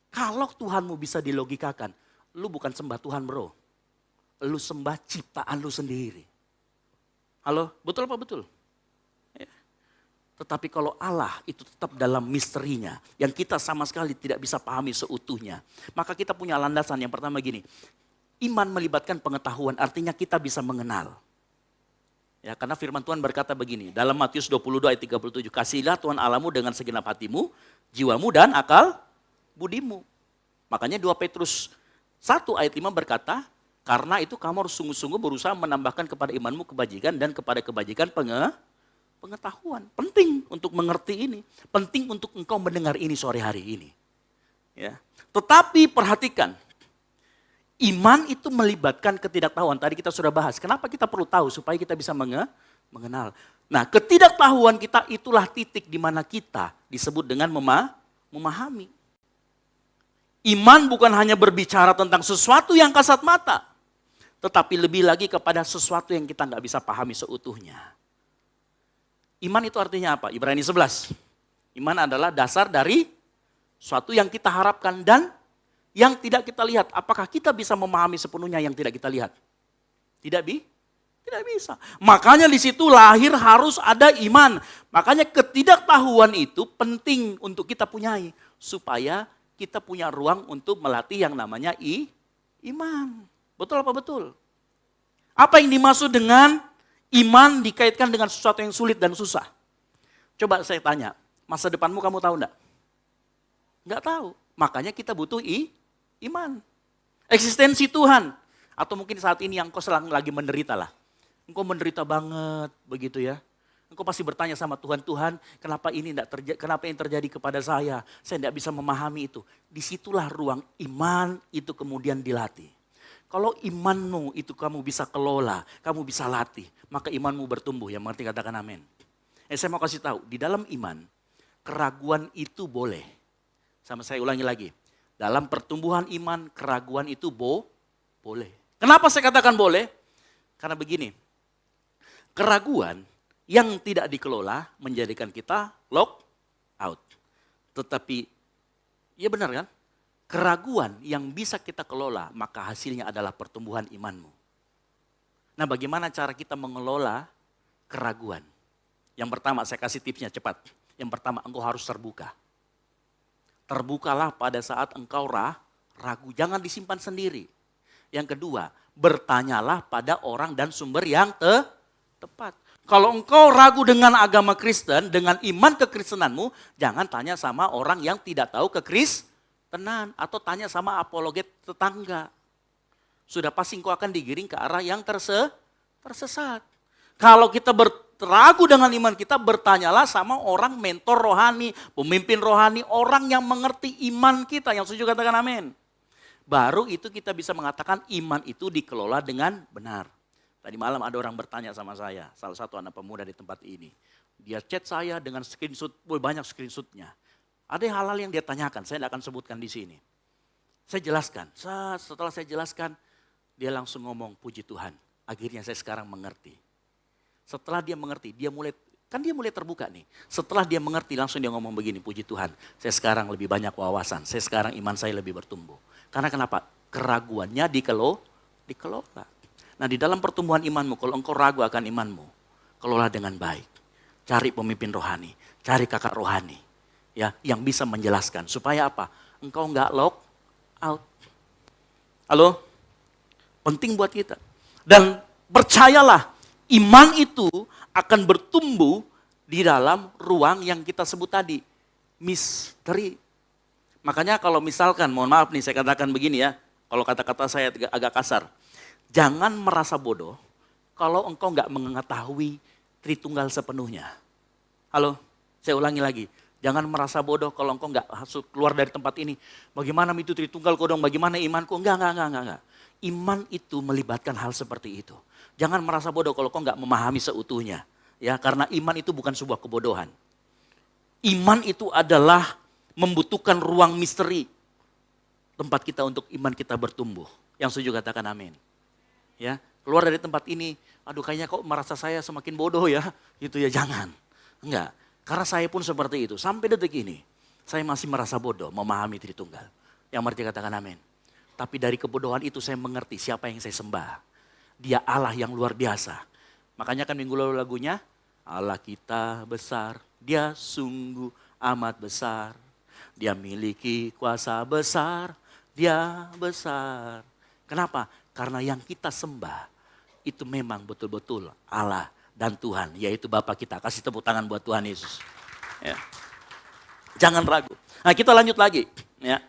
Speaker 7: Kalau Tuhanmu bisa dilogikakan, lu bukan sembah Tuhan bro. Lu sembah ciptaan lu sendiri. Halo, betul apa betul? Ya. Tetapi kalau Allah itu tetap dalam misterinya, yang kita sama sekali tidak bisa pahami seutuhnya. Maka kita punya landasan yang pertama gini, iman melibatkan pengetahuan, artinya kita bisa mengenal. Ya, karena firman Tuhan berkata begini, dalam Matius 22 ayat 37, kasihilah Tuhan Allahmu dengan segenap hatimu, jiwamu dan akal budimu. Makanya 2 Petrus 1 ayat 5 berkata, karena itu kamu harus sungguh-sungguh berusaha menambahkan kepada imanmu kebajikan dan kepada kebajikan pengetahuan. Penting untuk mengerti ini, penting untuk engkau mendengar ini sore hari ini. Ya. Tetapi perhatikan, iman itu melibatkan ketidaktahuan. Tadi kita sudah bahas. Kenapa kita perlu tahu supaya kita bisa mengenal. Nah, ketidaktahuan kita itulah titik di mana kita disebut dengan memahami. Iman bukan hanya berbicara tentang sesuatu yang kasat mata, tetapi lebih lagi kepada sesuatu yang kita nggak bisa pahami seutuhnya. Iman itu artinya apa? Ibrani 11. Iman adalah dasar dari sesuatu yang kita harapkan dan yang tidak kita lihat. Apakah kita bisa memahami sepenuhnya yang tidak kita lihat? Tidak bisa. Makanya di situ lahir harus ada iman. Makanya ketidaktahuan itu penting untuk kita punyai. Supaya kita punya ruang untuk melatih yang namanya iman. Betul apa betul? Apa yang dimaksud dengan iman dikaitkan dengan sesuatu yang sulit dan susah? Coba saya tanya, masa depanmu kamu tahu enggak? Enggak tahu. Makanya kita butuh iman. Eksistensi Tuhan. Atau mungkin saat ini yang kau sedang lagi menderita lah. Engkau menderita banget begitu ya. Engkau pasti bertanya sama Tuhan, Tuhan kenapa ini kenapa yang terjadi kepada saya? Saya tidak bisa memahami itu. Disitulah ruang iman itu kemudian dilatih. Kalau imanmu itu kamu bisa kelola, kamu bisa latih, maka imanmu bertumbuh. Yang mengerti katakan amin. Saya mau kasih tahu, di dalam iman, keraguan itu boleh. Sama saya ulangi lagi. Dalam pertumbuhan iman, keraguan itu boleh. Kenapa saya katakan boleh? Karena begini, keraguan yang tidak dikelola menjadikan kita lock out. Tetapi, ya benar kan? Keraguan yang bisa kita kelola, maka hasilnya adalah pertumbuhan imanmu. Nah, bagaimana cara kita mengelola keraguan? Yang pertama, saya kasih tipsnya cepat. Yang pertama, engkau harus terbuka. Terbukalah pada saat engkau ragu, jangan disimpan sendiri. Yang kedua, bertanyalah pada orang dan sumber yang tepat. Kalau engkau ragu dengan agama Kristen, dengan iman kekristenanmu, jangan tanya sama orang yang tidak tahu kekristenan. Atau tanya sama apologet tetangga. Sudah pasti engkau akan digiring ke arah yang tersesat. Kalau kita ragu dengan iman kita, bertanyalah sama orang mentor rohani, pemimpin rohani, orang yang mengerti iman kita. Yang setuju katakan amin. Baru itu kita bisa mengatakan iman itu dikelola dengan benar. Tadi malam ada orang bertanya sama saya, salah satu anak pemuda di tempat ini. Dia chat saya dengan screenshot, banyak screenshotnya. Ada hal-hal yang dia tanyakan, saya tidak akan sebutkan di sini. Saya jelaskan, setelah saya jelaskan, dia langsung ngomong, puji Tuhan, akhirnya saya sekarang mengerti. Setelah dia mengerti, dia mulai terbuka nih. Setelah dia mengerti, langsung dia ngomong begini, puji Tuhan, saya sekarang lebih banyak wawasan, saya sekarang iman saya lebih bertumbuh. Karena kenapa? Keraguannya dikelola. Nah, di dalam pertumbuhan imanmu, kalau engkau ragu akan imanmu, kelola dengan baik. cari pemimpin rohani, cari kakak rohani. Ya, yang bisa menjelaskan. Supaya apa? Engkau nggak lock out. Halo? Penting buat kita. Dan percayalah, iman itu akan bertumbuh di dalam ruang yang kita sebut tadi. Misteri. Makanya kalau misalkan, mohon maaf nih saya katakan begini ya. Kalau kata-kata saya agak kasar. Jangan merasa bodoh kalau engkau nggak mengetahui Tritunggal sepenuhnya. Halo? Saya ulangi lagi. Jangan merasa bodoh kalau engkau nggak keluar dari tempat ini. Bagaimana itu Tritunggal kodong, bagaimana imanku? Enggak. Iman itu melibatkan hal seperti itu. Jangan merasa bodoh kalau engkau nggak memahami seutuhnya. Ya, karena iman itu bukan sebuah kebodohan. Iman itu adalah membutuhkan ruang misteri. Tempat kita untuk iman kita bertumbuh. Yang setuju katakan amin. Ya, keluar dari tempat ini, aduh kayaknya kok merasa saya semakin bodoh ya. Gitu ya, jangan. Enggak. Karena saya pun seperti itu. Sampai detik ini, saya masih merasa bodoh memahami Tritunggal. Yang mengerti katakan amin. Tapi dari kebodohan itu saya mengerti siapa yang saya sembah. Dia Allah yang luar biasa. Makanya kan minggu lalu lagunya, Allah kita besar, dia sungguh amat besar. Dia miliki kuasa besar, dia besar. Kenapa? Karena yang kita sembah itu memang betul-betul Allah dan Tuhan, yaitu Bapa kita. Kasih tepuk tangan buat Tuhan Yesus. Ya. Jangan ragu. Nah, kita lanjut lagi. Ya.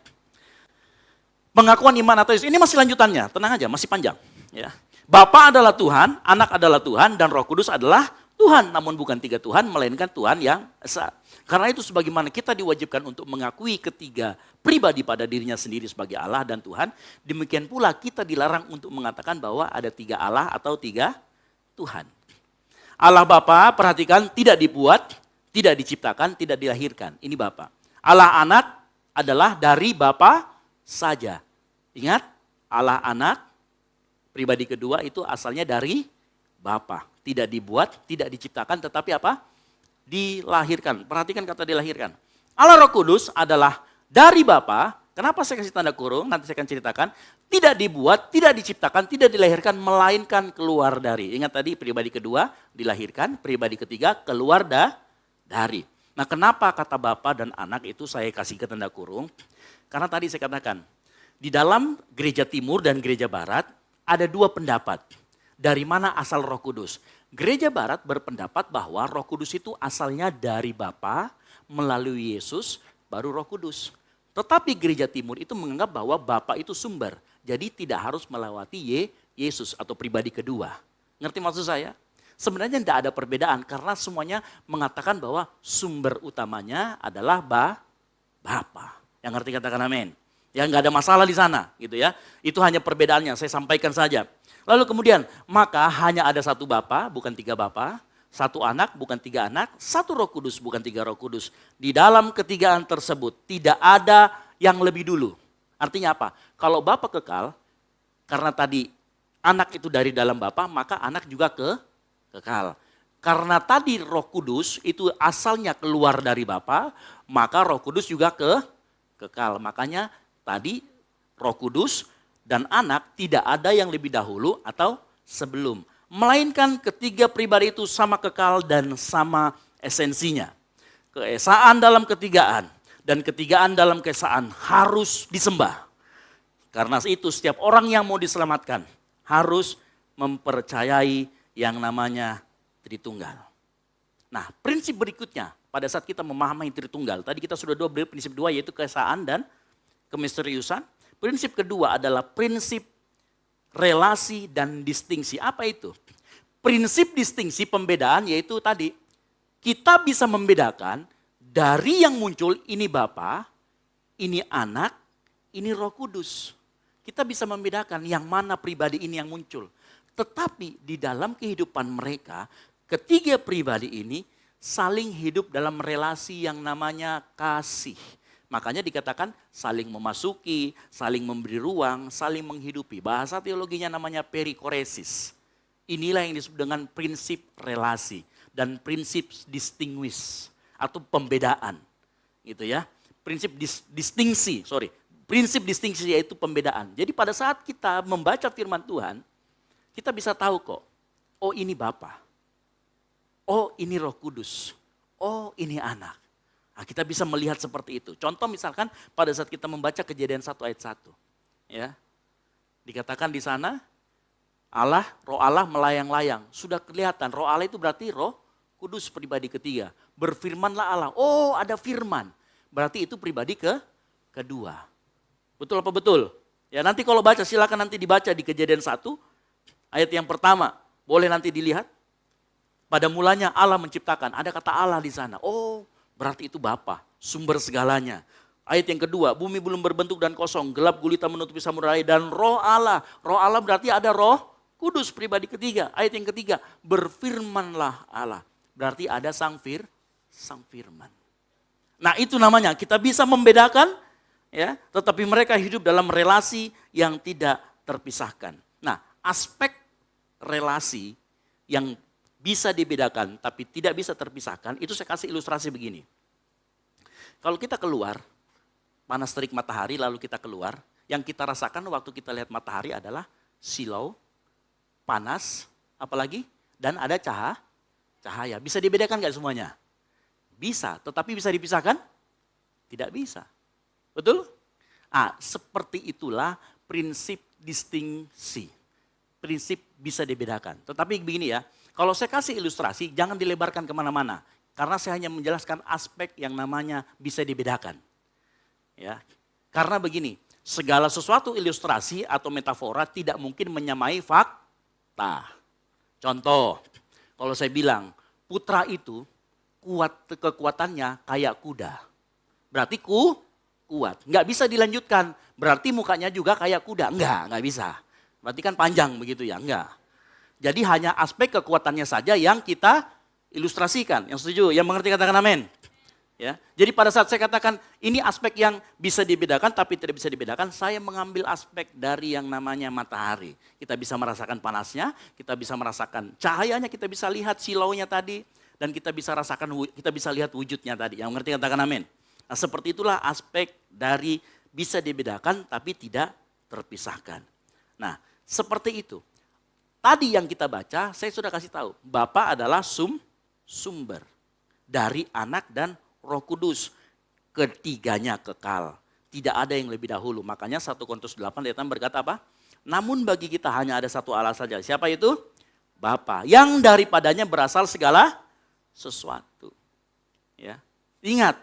Speaker 7: Pengakuan iman atau Yesus. Ini masih lanjutannya, tenang aja, masih panjang. Ya. Bapa adalah Tuhan, Anak adalah Tuhan, dan Roh Kudus adalah Tuhan. Namun bukan tiga Tuhan, melainkan Tuhan yang esa. Karena itu sebagaimana kita diwajibkan untuk mengakui ketiga pribadi pada dirinya sendiri sebagai Allah dan Tuhan, demikian pula kita dilarang untuk mengatakan bahwa ada tiga Allah atau tiga Tuhan. Allah Bapa, perhatikan, tidak dibuat, tidak diciptakan, tidak dilahirkan. Ini Bapa. Allah Anak adalah dari Bapa saja. Ingat, Allah Anak, pribadi kedua itu asalnya dari Bapa. Tidak dibuat, tidak diciptakan, tetapi apa? Dilahirkan. Perhatikan kata dilahirkan. Allah Roh Kudus adalah dari Bapa. Kenapa saya kasih tanda kurung? Nanti saya akan ceritakan. Tidak dibuat, tidak diciptakan, tidak dilahirkan, melainkan keluar dari. Ingat tadi pribadi kedua dilahirkan, pribadi ketiga keluar dari. Nah, kenapa kata Bapa dan Anak itu saya kasih ke tanda kurung? Karena tadi saya katakan, di dalam gereja timur dan gereja barat ada dua pendapat. Dari mana asal Roh Kudus? Gereja barat berpendapat bahwa Roh Kudus itu asalnya dari Bapa melalui Yesus baru Roh Kudus. Tetapi gereja timur itu menganggap bahwa Bapa itu sumber. Jadi tidak harus melewati Yesus atau pribadi kedua. Ngerti maksud saya? Sebenarnya tidak ada perbedaan karena semuanya mengatakan bahwa sumber utamanya adalah Bapa. Yang ngerti katakan amin. Ya nggak ada masalah di sana gitu ya. Itu hanya perbedaannya, saya sampaikan saja. Lalu kemudian, maka hanya ada satu Bapa, bukan tiga Bapa. Satu Anak, bukan tiga Anak. Satu Roh Kudus, bukan tiga Roh Kudus. Di dalam ketigaan tersebut tidak ada yang lebih dulu. Artinya apa? Kalau Bapa kekal, karena tadi Anak itu dari dalam Bapa, maka Anak juga kekal. Karena tadi Roh Kudus itu asalnya keluar dari Bapa, maka Roh Kudus juga kekal. Makanya tadi Roh Kudus dan Anak tidak ada yang lebih dahulu atau sebelum. Melainkan ketiga pribadi itu sama kekal dan sama esensinya. Keesaan dalam ketigaan dan ketigaan dalam keesaan harus disembah. Karena itu setiap orang yang mau diselamatkan harus mempercayai yang namanya Tritunggal. Nah, prinsip berikutnya pada saat kita memahami Tritunggal, tadi kita sudah beri prinsip dua yaitu keesaan dan kemisteriusan. Prinsip kedua adalah prinsip relasi dan distingsi. Apa itu? Prinsip distingsi pembedaan yaitu tadi kita bisa membedakan dari yang muncul ini Bapa, ini Anak, ini Roh Kudus. Kita bisa membedakan yang mana pribadi ini yang muncul. Tetapi di dalam kehidupan mereka, ketiga pribadi ini saling hidup dalam relasi yang namanya kasih. Makanya dikatakan saling memasuki, saling memberi ruang, saling menghidupi. Bahasa teologinya namanya perikoresis. Inilah yang disebut dengan prinsip relasi dan prinsip distinguish atau pembedaan. Gitu ya. Prinsip prinsip distingsi yaitu pembedaan. Jadi pada saat kita membaca firman Tuhan, kita bisa tahu kok, oh ini Bapa. oh ini Roh Kudus, oh ini anak. Nah, kita bisa melihat seperti itu. Contoh misalkan pada saat kita membaca Kejadian 1 ayat 1. Ya, dikatakan di sana Roh Allah melayang-layang. Sudah kelihatan Roh Allah itu berarti Roh Kudus pribadi ketiga. Berfirmanlah Allah. Oh ada firman. Berarti itu pribadi kedua. Betul apa betul? Ya nanti kalau baca silakan nanti dibaca di Kejadian 1 ayat yang pertama. Boleh nanti dilihat. Pada mulanya Allah menciptakan. Ada kata Allah di sana. Oh berarti itu Bapa, sumber segalanya. Ayat yang kedua, bumi belum berbentuk dan kosong. Gelap gulita menutupi samudera dan Roh Allah. Roh Allah berarti ada Roh Kudus pribadi ketiga. Ayat yang ketiga, berfirmanlah Allah. Berarti ada sang firman. Nah itu namanya kita bisa membedakan ya, tetapi mereka hidup dalam relasi yang tidak terpisahkan. Nah aspek relasi yang bisa dibedakan tapi tidak bisa terpisahkan itu saya kasih ilustrasi begini. Kalau kita keluar, panas terik matahari lalu kita keluar, yang kita rasakan waktu kita lihat matahari adalah silau, panas, apalagi dan ada cahaya. Bisa dibedakan nggak semuanya? Bisa, tetapi bisa dipisahkan? Tidak bisa. Betul? Seperti itulah prinsip distingsi. Prinsip bisa dibedakan. Tetapi begini ya, kalau saya kasih ilustrasi jangan dilebarkan kemana-mana. Karena saya hanya menjelaskan aspek yang namanya bisa dibedakan. Ya, karena begini, segala sesuatu ilustrasi atau metafora tidak mungkin menyamai fakta. Contoh, kalau saya bilang putra itu kekuatannya kayak kuda. Berarti kuat. Nggak bisa dilanjutkan. Berarti mukanya juga kayak kuda. Nggak bisa. Berarti kan panjang begitu ya. Enggak. Jadi hanya aspek kekuatannya saja yang kita ilustrasikan. Yang setuju? Yang mengerti katakan amin. Ya. Jadi pada saat saya katakan ini aspek yang bisa dibedakan tapi tidak bisa dibedakan, saya mengambil aspek dari yang namanya matahari. Kita bisa merasakan panasnya, kita bisa merasakan cahayanya, kita bisa lihat silaunya tadi, dan kita bisa lihat wujudnya tadi. Yang mengerti katakan amin. Nah seperti itulah aspek dari bisa dibedakan tapi tidak terpisahkan. Nah seperti itu. Tadi yang kita baca saya sudah kasih tahu. Bapa adalah sumber dari anak dan Roh Kudus, ketiganya kekal. Tidak ada yang lebih dahulu. Makanya 1 Korintus 8 ayat 6 berkata apa? Namun bagi kita hanya ada satu Allah saja. Siapa itu? Bapa. Yang daripadanya berasal segala sesuatu. Ya. Ingat,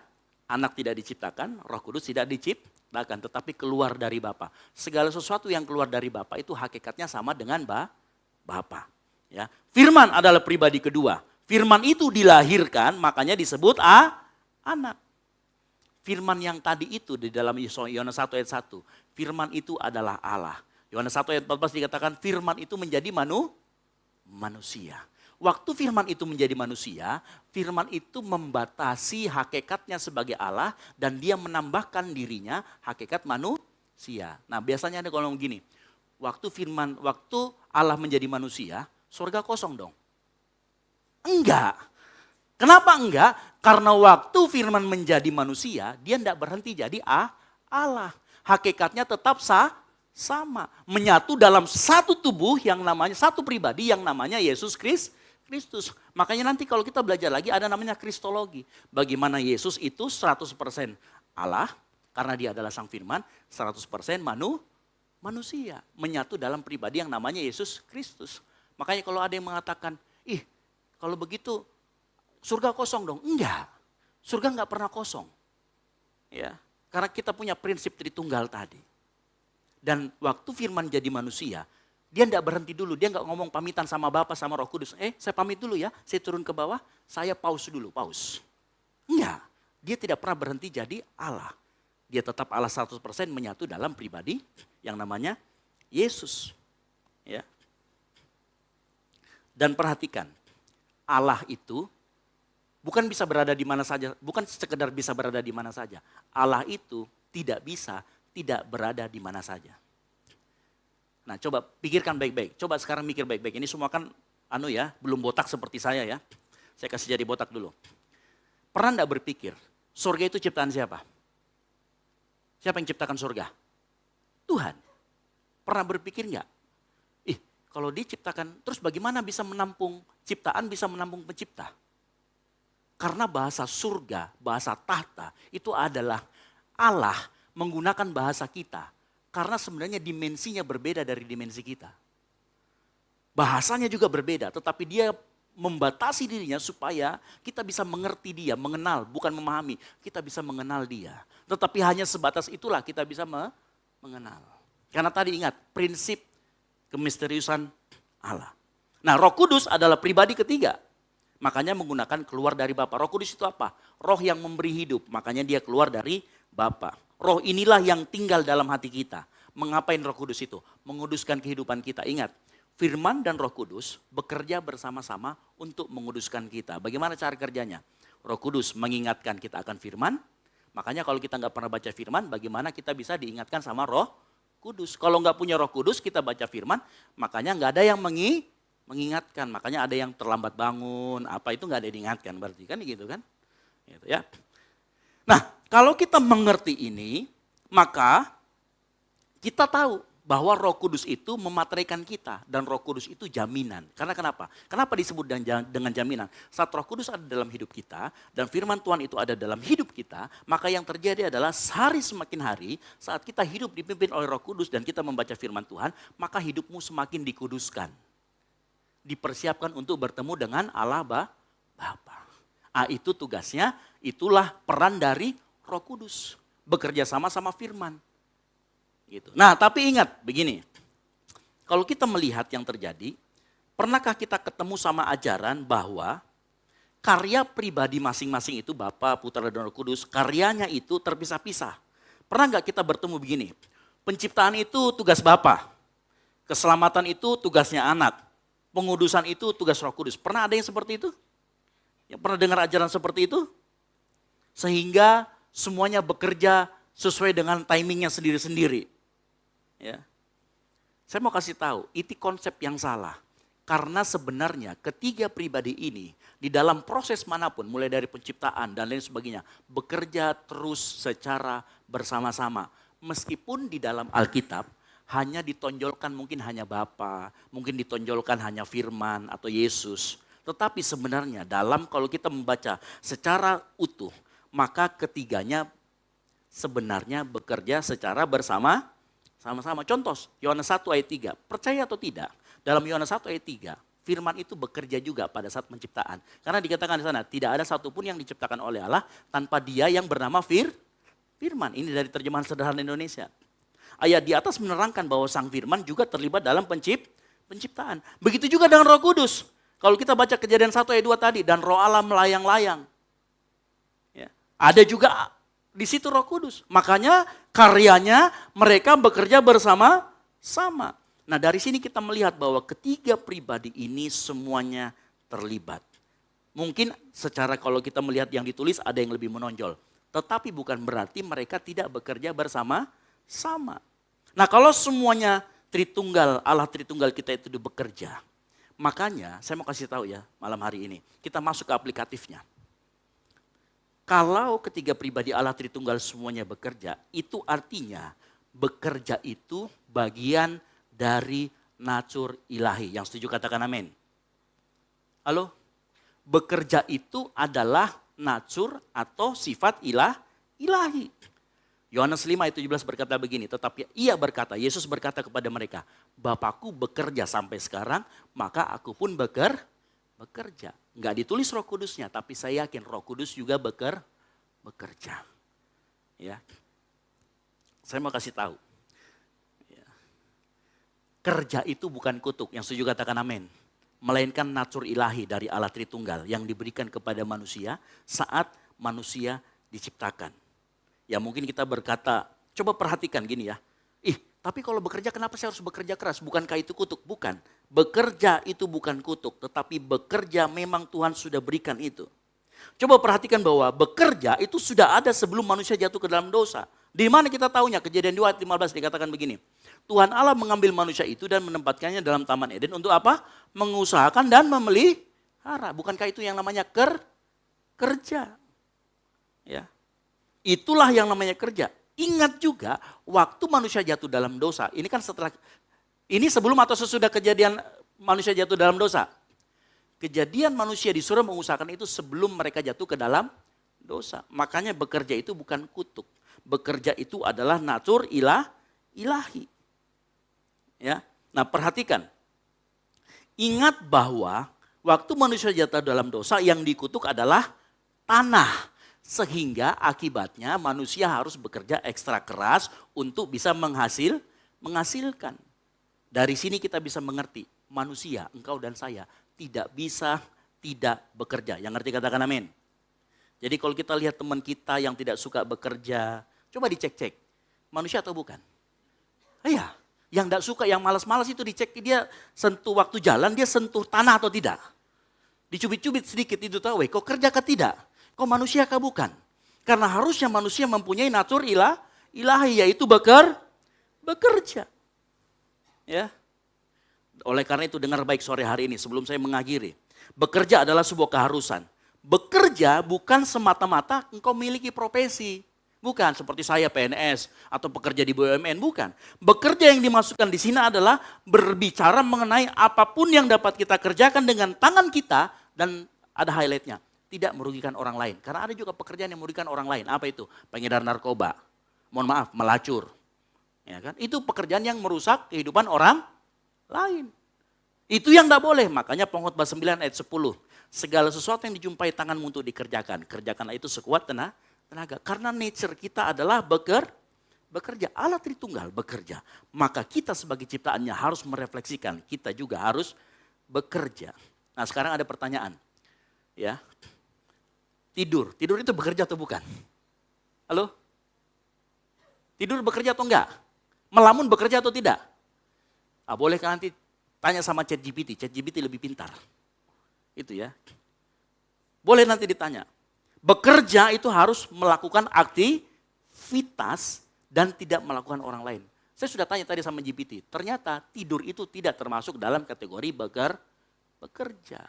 Speaker 7: anak tidak diciptakan, Roh Kudus tidak diciptakan, tetapi keluar dari Bapa. Segala sesuatu yang keluar dari Bapa itu hakikatnya sama dengan Bapa. Ya. Firman adalah pribadi kedua. Firman itu dilahirkan, makanya disebut anak. Firman yang tadi itu di dalam Yohanes 1 ayat 1. Firman itu adalah Allah. Yohanes 1 ayat 14 dikatakan firman itu menjadi manusia. Waktu firman itu menjadi manusia, firman itu membatasi hakikatnya sebagai Allah dan dia menambahkan dirinya hakikat manusia. Nah biasanya ada kalau gini, waktu Allah menjadi manusia, surga kosong dong. Enggak. Kenapa enggak? Karena waktu firman menjadi manusia, dia tidak berhenti jadi Allah. Hakikatnya tetap sama. Menyatu dalam satu tubuh yang namanya, satu pribadi yang namanya Yesus Kristus. Makanya nanti kalau kita belajar lagi ada namanya kristologi. Bagaimana Yesus itu 100% Allah, karena dia adalah sang firman, 100% manusia. Menyatu dalam pribadi yang namanya Yesus Kristus. Makanya kalau ada yang mengatakan, kalau begitu surga kosong dong. Enggak, surga enggak pernah kosong. Ya, karena kita punya prinsip Tritunggal tadi. Dan waktu firman jadi manusia, dia enggak berhenti dulu, dia enggak ngomong pamitan sama Bapa sama Roh Kudus. Saya pamit dulu ya, saya turun ke bawah, saya pause dulu, pause. Enggak, dia tidak pernah berhenti jadi Allah. Dia tetap Allah 100% menyatu dalam pribadi yang namanya Yesus. Ya. Dan perhatikan, Allah itu bukan bisa berada di mana saja, bukan sekedar bisa berada di mana saja. Allah itu tidak berada di mana saja. Nah, coba pikirkan baik-baik. Coba sekarang mikir baik-baik. Ini semua kan belum botak seperti saya ya. Saya kasih jadi botak dulu. Pernah enggak berpikir, surga itu ciptaan siapa? Siapa yang ciptakan surga? Tuhan. Pernah berpikir enggak? Kalau diciptakan, terus bagaimana bisa menampung, ciptaan bisa menampung pencipta? Karena bahasa surga, bahasa tahta, itu adalah Allah menggunakan bahasa kita. Karena sebenarnya dimensinya berbeda dari dimensi kita. Bahasanya juga berbeda, tetapi dia membatasi dirinya supaya kita bisa mengerti dia, mengenal, bukan memahami. Kita bisa mengenal dia. Tetapi hanya sebatas itulah kita bisa mengenal. Karena tadi ingat, prinsip kemisteriusan Allah. Nah, Roh Kudus adalah pribadi ketiga. Makanya menggunakan keluar dari Bapa. Roh Kudus itu apa? Roh yang memberi hidup, makanya dia keluar dari Bapa. Roh inilah yang tinggal dalam hati kita. Mengapain Roh Kudus itu? Menguduskan kehidupan kita. Ingat, Firman dan Roh Kudus bekerja bersama-sama untuk menguduskan kita. Bagaimana cara kerjanya? Roh Kudus mengingatkan kita akan firman. Makanya kalau kita nggak pernah baca firman, bagaimana kita bisa diingatkan sama Roh Kudus? Kalau nggak punya Roh Kudus, kita baca firman, makanya nggak ada yang mengingatkan. Makanya ada yang terlambat bangun, apa itu nggak ada yang diingatkan, berarti kan gitu kan? Gitu ya. Nah, kalau kita mengerti ini, maka kita tahu bahwa Roh Kudus itu memateraikan kita dan Roh Kudus itu jaminan. Karena kenapa? Kenapa disebut dengan jaminan? Saat Roh Kudus ada dalam hidup kita dan firman Tuhan itu ada dalam hidup kita, maka yang terjadi adalah sehari semakin hari saat kita hidup dipimpin oleh Roh Kudus dan kita membaca firman Tuhan, maka hidupmu semakin dikuduskan. Dipersiapkan untuk bertemu dengan Allah Bapa. Itu tugasnya, itulah peran dari Roh Kudus. Bekerja sama firman. Gitu. Nah, tapi ingat begini, kalau kita melihat yang terjadi, pernahkah kita ketemu sama ajaran bahwa karya pribadi masing-masing itu Bapa, Putra, dan Roh Kudus, karyanya itu terpisah-pisah. Pernah nggak kita bertemu begini, penciptaan itu tugas Bapa, keselamatan itu tugasnya anak, pengudusan itu tugas Roh Kudus. Pernah ada yang seperti itu? Yang pernah dengar ajaran seperti itu? Sehingga semuanya bekerja sesuai dengan timingnya sendiri-sendiri. Ya. Saya mau kasih tahu, itu konsep yang salah. Karena sebenarnya ketiga pribadi ini di dalam proses manapun, mulai dari penciptaan dan lain sebagainya, bekerja terus secara bersama-sama. Meskipun di dalam Alkitab hanya ditonjolkan mungkin hanya Bapa, mungkin ditonjolkan hanya Firman atau Yesus. Tetapi sebenarnya dalam kalau kita membaca secara utuh, maka ketiganya sebenarnya bekerja secara bersama-sama. Contoh, Yohanes 1 ayat 3. Percaya atau tidak, dalam Yohanes 1 ayat 3, firman itu bekerja juga pada saat penciptaan. Karena dikatakan di sana, tidak ada satupun yang diciptakan oleh Allah tanpa dia yang bernama firman. Ini dari terjemahan sederhana Indonesia. Ayat di atas menerangkan bahwa sang firman juga terlibat dalam penciptaan. Begitu juga dengan Roh Kudus. Kalau kita baca Kejadian 1 ayat 2 tadi, dan Roh Allah melayang-layang. Ya. Ada juga di situ Roh Kudus. Makanya karyanya mereka bekerja bersama-sama. Nah, dari sini kita melihat bahwa ketiga pribadi ini semuanya terlibat. Mungkin secara kalau kita melihat yang ditulis ada yang lebih menonjol. Tetapi bukan berarti mereka tidak bekerja bersama-sama. Nah, kalau semuanya Tritunggal, Allah Tritunggal kita itu bekerja. Makanya saya mau kasih tahu ya malam hari ini. Kita masuk ke aplikatifnya. Kalau ketiga pribadi Allah Tritunggal semuanya bekerja, itu artinya bekerja itu bagian dari natur ilahi. Yang setuju katakan amin. Halo? Bekerja itu adalah natur atau sifat ilahi. Yohanes 5 ayat 17 berkata begini, tetapi ia berkata, Yesus berkata kepada mereka, Bapakku bekerja sampai sekarang, maka aku pun bekerja. Enggak ditulis Roh Kudusnya, tapi saya yakin Roh Kudus juga bekerja. Ya. Saya mau kasih tahu. Ya. Kerja itu bukan kutuk, yang setuju katakan amin. Melainkan natur ilahi dari Allah Tritunggal yang diberikan kepada manusia saat manusia diciptakan. Ya mungkin kita berkata, coba perhatikan gini ya. Tapi kalau bekerja kenapa saya harus bekerja keras? Bukankah itu kutuk? Bukan. Bekerja itu bukan kutuk, tetapi bekerja memang Tuhan sudah berikan itu. Coba perhatikan bahwa bekerja itu sudah ada sebelum manusia jatuh ke dalam dosa. Di mana kita tahunya? Kejadian 2 ayat 15 dikatakan begini. Tuhan Allah mengambil manusia itu dan menempatkannya dalam Taman Eden untuk apa? Mengusahakan dan memelihara. Bukankah itu yang namanya kerja? Ya. Itulah yang namanya kerja. Ingat juga waktu manusia jatuh dalam dosa, ini kan setelah Ini sebelum atau sesudah kejadian manusia jatuh dalam dosa? Kejadian manusia disuruh mengusahakan itu sebelum mereka jatuh ke dalam dosa. Makanya bekerja itu bukan kutuk. Bekerja itu adalah natur ilahi. Ya. Nah, perhatikan. Ingat bahwa waktu manusia jatuh dalam dosa yang dikutuk adalah tanah. Sehingga akibatnya manusia harus bekerja ekstra keras untuk bisa menghasilkan. Dari sini kita bisa mengerti, manusia, engkau dan saya tidak bisa tidak bekerja. Yang ngerti katakan amin. Jadi kalau kita lihat teman kita yang tidak suka bekerja, coba dicek-cek, manusia atau bukan? Iya, yang tidak suka, yang malas-malas itu dicek, dia sentuh waktu jalan, dia sentuh tanah atau tidak. Dicubit-cubit sedikit itu tahu, kok kerja kah tidak? Kok manusia kah bukan? Karena harusnya manusia mempunyai natur ilahi, yaitu bekerja. Ya. Oleh karena itu dengar baik sore hari ini sebelum saya mengakhiri. Bekerja adalah sebuah keharusan. Bekerja bukan semata-mata engkau miliki profesi. Bukan seperti saya PNS atau pekerja di BUMN, bukan. Bekerja yang dimasukkan di sini adalah berbicara mengenai apapun yang dapat kita kerjakan dengan tangan kita dan ada highlightnya. Tidak merugikan orang lain. Karena ada juga pekerjaan yang merugikan orang lain. Apa itu? Pengedar narkoba. Mohon maaf, melacur. Ya kan? Itu pekerjaan yang merusak kehidupan orang lain. Itu yang tidak boleh. Makanya Pengkhotbah 9 ayat 10. Segala sesuatu yang dijumpai tanganmu untuk dikerjakan. Kerjakanlah itu sekuat tenaga. Karena nature kita adalah bekerja. Allah Tritunggal bekerja. Maka kita sebagai ciptaannya harus merefleksikan. Kita juga harus bekerja. Nah sekarang ada pertanyaan. Ya, Tidur itu bekerja atau bukan? Halo? Tidur bekerja atau enggak? Melamun bekerja atau tidak? Bolehkah nanti tanya sama ChatGPT lebih pintar. Itu ya. Boleh nanti ditanya. Bekerja itu harus melakukan aktivitas dan tidak melakukan orang lain. Saya sudah tanya tadi sama GPT, ternyata tidur itu tidak termasuk dalam kategori bekerja.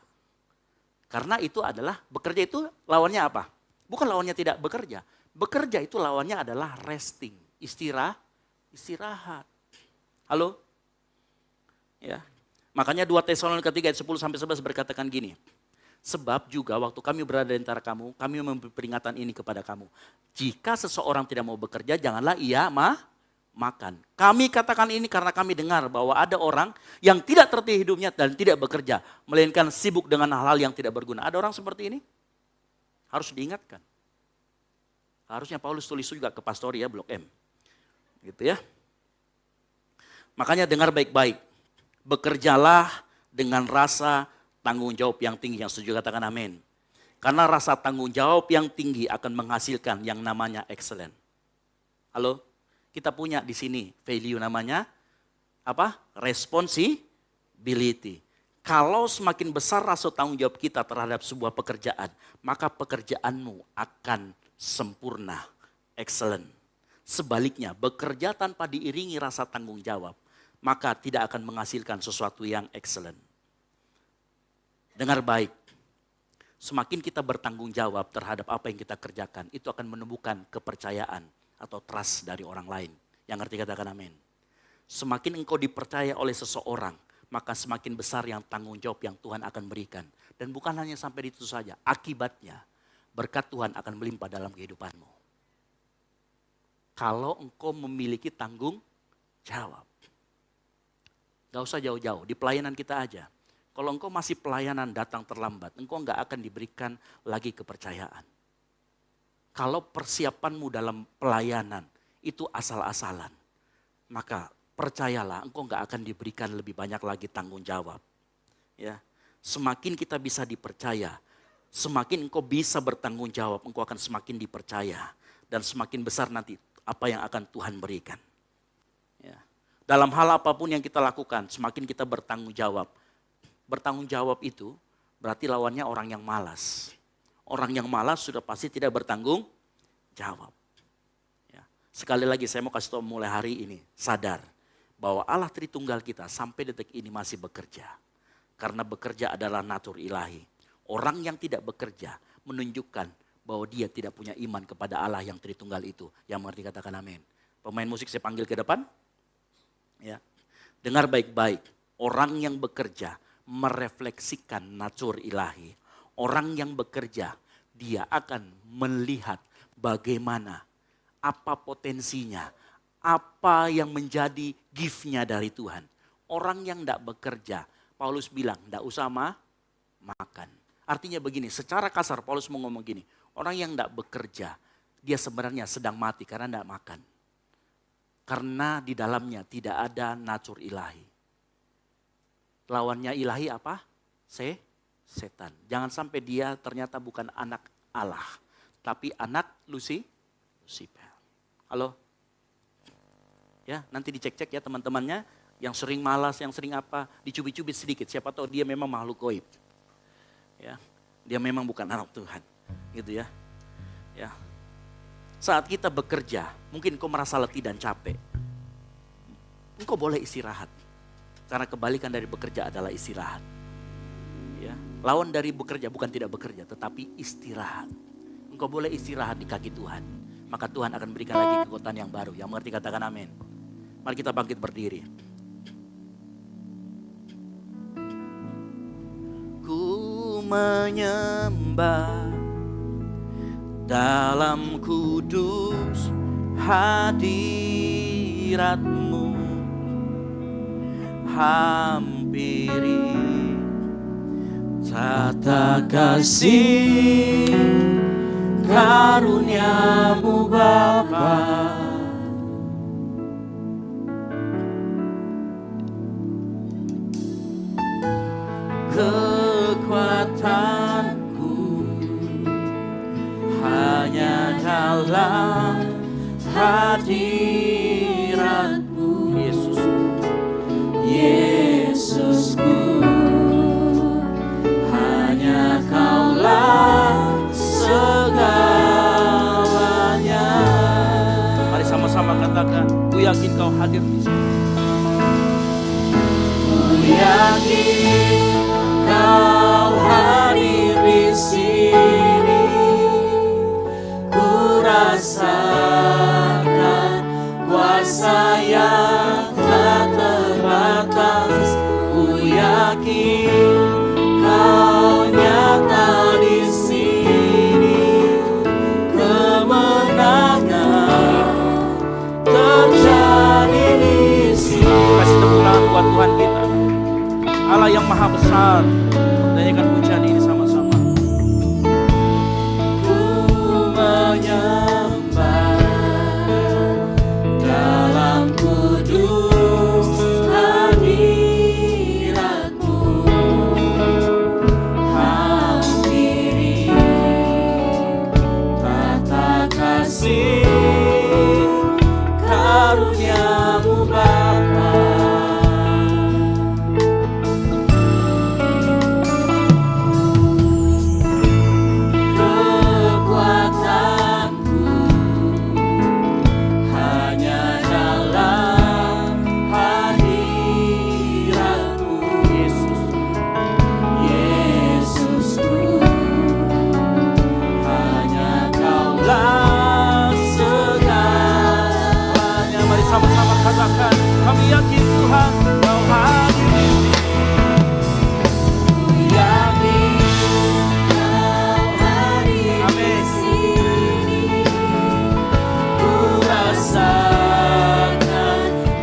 Speaker 7: Karena itu adalah, bekerja itu lawannya apa? Bukan lawannya tidak bekerja. Bekerja itu lawannya adalah resting, istirahat. Halo? Ya. Makanya 2 Tesalonika 3 ayat 10 sampai 11 berkatakan gini. Sebab juga waktu kami berada di antara kamu, kami memberi peringatan ini kepada kamu. Jika seseorang tidak mau bekerja, janganlah ia makan. Kami katakan ini karena kami dengar bahwa ada orang yang tidak tertib hidupnya dan tidak bekerja, melainkan sibuk dengan hal-hal yang tidak berguna. Ada orang seperti ini? Harus diingatkan. Harusnya Paulus tulis juga ke pastori ya, Blok M. Gitu ya. Makanya dengar baik-baik. Bekerjalah dengan rasa tanggung jawab yang tinggi, yang setuju katakan amin. Karena rasa tanggung jawab yang tinggi akan menghasilkan yang namanya excellent. Halo? Kita punya di sini value namanya apa? Responsibility. Kalau semakin besar rasa tanggung jawab kita terhadap sebuah pekerjaan, maka pekerjaanmu akan sempurna, excellent. Sebaliknya, bekerja tanpa diiringi rasa tanggung jawab, maka tidak akan menghasilkan sesuatu yang excellent. Dengar baik, semakin kita bertanggung jawab terhadap apa yang kita kerjakan, itu akan menumbuhkan kepercayaan atau trust dari orang lain. Yang ngerti katakan amin. Semakin engkau dipercaya oleh seseorang, maka semakin besar yang tanggung jawab yang Tuhan akan berikan. Dan bukan hanya sampai di itu saja, akibatnya berkat Tuhan akan melimpah dalam kehidupanmu. Kalau engkau memiliki tanggung jawab. Gak usah jauh-jauh, di pelayanan kita aja. Kalau engkau masih pelayanan datang terlambat, engkau gak akan diberikan lagi kepercayaan. Kalau persiapanmu dalam pelayanan itu asal-asalan, maka percayalah engkau gak akan diberikan lebih banyak lagi tanggung jawab. Ya, semakin kita bisa dipercaya, semakin engkau bisa bertanggung jawab, engkau akan semakin dipercaya. Dan semakin besar nanti apa yang akan Tuhan berikan. Ya. Dalam hal apapun yang kita lakukan, semakin kita bertanggung jawab. Bertanggung jawab itu berarti lawannya orang yang malas. Orang yang malas sudah pasti tidak bertanggung jawab. Ya. Sekali lagi saya mau kasih tahu mulai hari ini, sadar bahwa Allah Tritunggal kita sampai detik ini masih bekerja. Karena bekerja adalah natur ilahi. Orang yang tidak bekerja menunjukkan bahwa dia tidak punya iman kepada Allah yang Tritunggal itu. Yang mengerti katakan amin. Pemain musik saya panggil ke depan. Ya. Dengar baik-baik, orang yang bekerja merefleksikan natur ilahi. Orang yang bekerja, dia akan melihat bagaimana, apa potensinya, apa yang menjadi gift-nya dari Tuhan. Orang yang tidak bekerja, Paulus bilang, tidak usah makan. Artinya begini, secara kasar Paulus mau ngomong gini, orang yang tidak bekerja, dia sebenarnya sedang mati karena tidak makan. Karena di dalamnya tidak ada natur ilahi. Lawannya ilahi apa? Setan. Jangan sampai dia ternyata bukan anak Allah, tapi anak Lucifer. Halo? Ya, nanti dicek-cek ya teman-temannya, yang sering malas, yang sering apa, dicubit-cubit sedikit. Siapa tahu dia memang makhluk gaib. Ya, dia memang bukan anak Tuhan. Gitu ya. Ya. Saat kita bekerja, mungkin kau merasa letih dan capek. Engkau boleh istirahat. Karena kebalikan dari bekerja adalah istirahat. Ya, lawan dari bekerja bukan tidak bekerja, tetapi istirahat. Engkau boleh istirahat di kaki Tuhan. Maka Tuhan akan berikan lagi kekuatan yang baru. Yang mengerti katakan amin. Mari kita bangkit berdiri. Ku menyembah dalam kudus hadirat-Mu, hampiri tata kasih karunia-Mu Bapa. Kekuatanku hanya dalam hadirat-Mu, Yesus. Yesusku, hanya Kaulah segalanya. Mari sama-sama katakan, ku yakin Kau hadir di sini. Ku yakin Kau hadir di sini. Ku rasakan kuasa yang tak terbatas. Ku yakin Kau nyata di sini. Kemenangan terjadi di sini. Kasih tepuk tangan buat Tuhan kita, Allah yang maha besar. Nyanyikan pujian ini sama-sama. Ku menyembah dalam kudus hadirat-Mu, hampiri tata kasih karunia-Mu Bapa. Kami yakin Tuhan Kau hadir di sini. Ku yakin Kau hadir di sini. Ku rasakan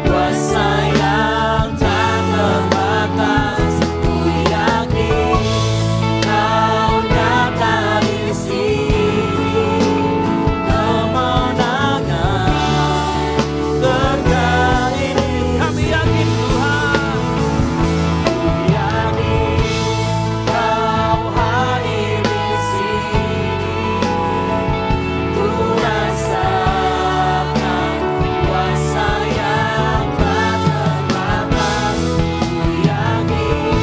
Speaker 7: kuasa yang tak terbatas. Ku yakin Kau nyata di sini. Kemenangan terjadi. Kami yakin Tuhan, ku yakin Kau hadir di sini. Ku rasakan kuasa yang tak terbatas. Ku yakin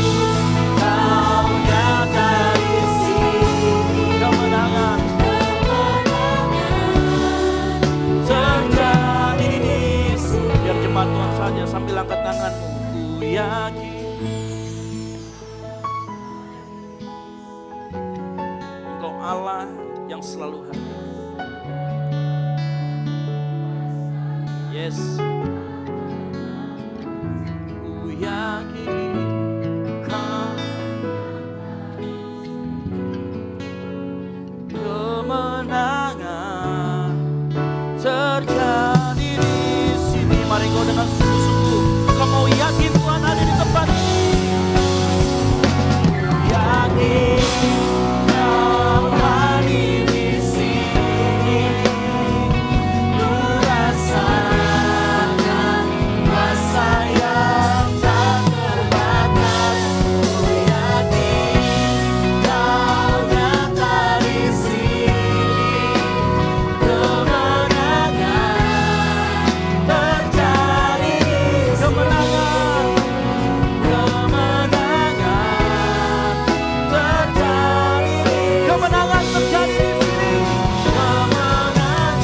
Speaker 7: Kau nyata di sini. Kemenangan terjadi di sini. Biar jemaat Tuhan saja sambil angkat tanganmu. Ku yakin Engkau Allah yang selalu hadir. Yes. Ku
Speaker 6: Engkau dengan sungguh-sungguh. Engkau mau yakin Tuhan ada di tempat ini. Yakin Kau hadir di sini. Ku rasakan kuasa yang tak terbatas. Ku yakin Kau nyata di sini. Kemenangan terjadi. Kemenangan terjadi. Kemenangan terjadi di sini. Kemenangan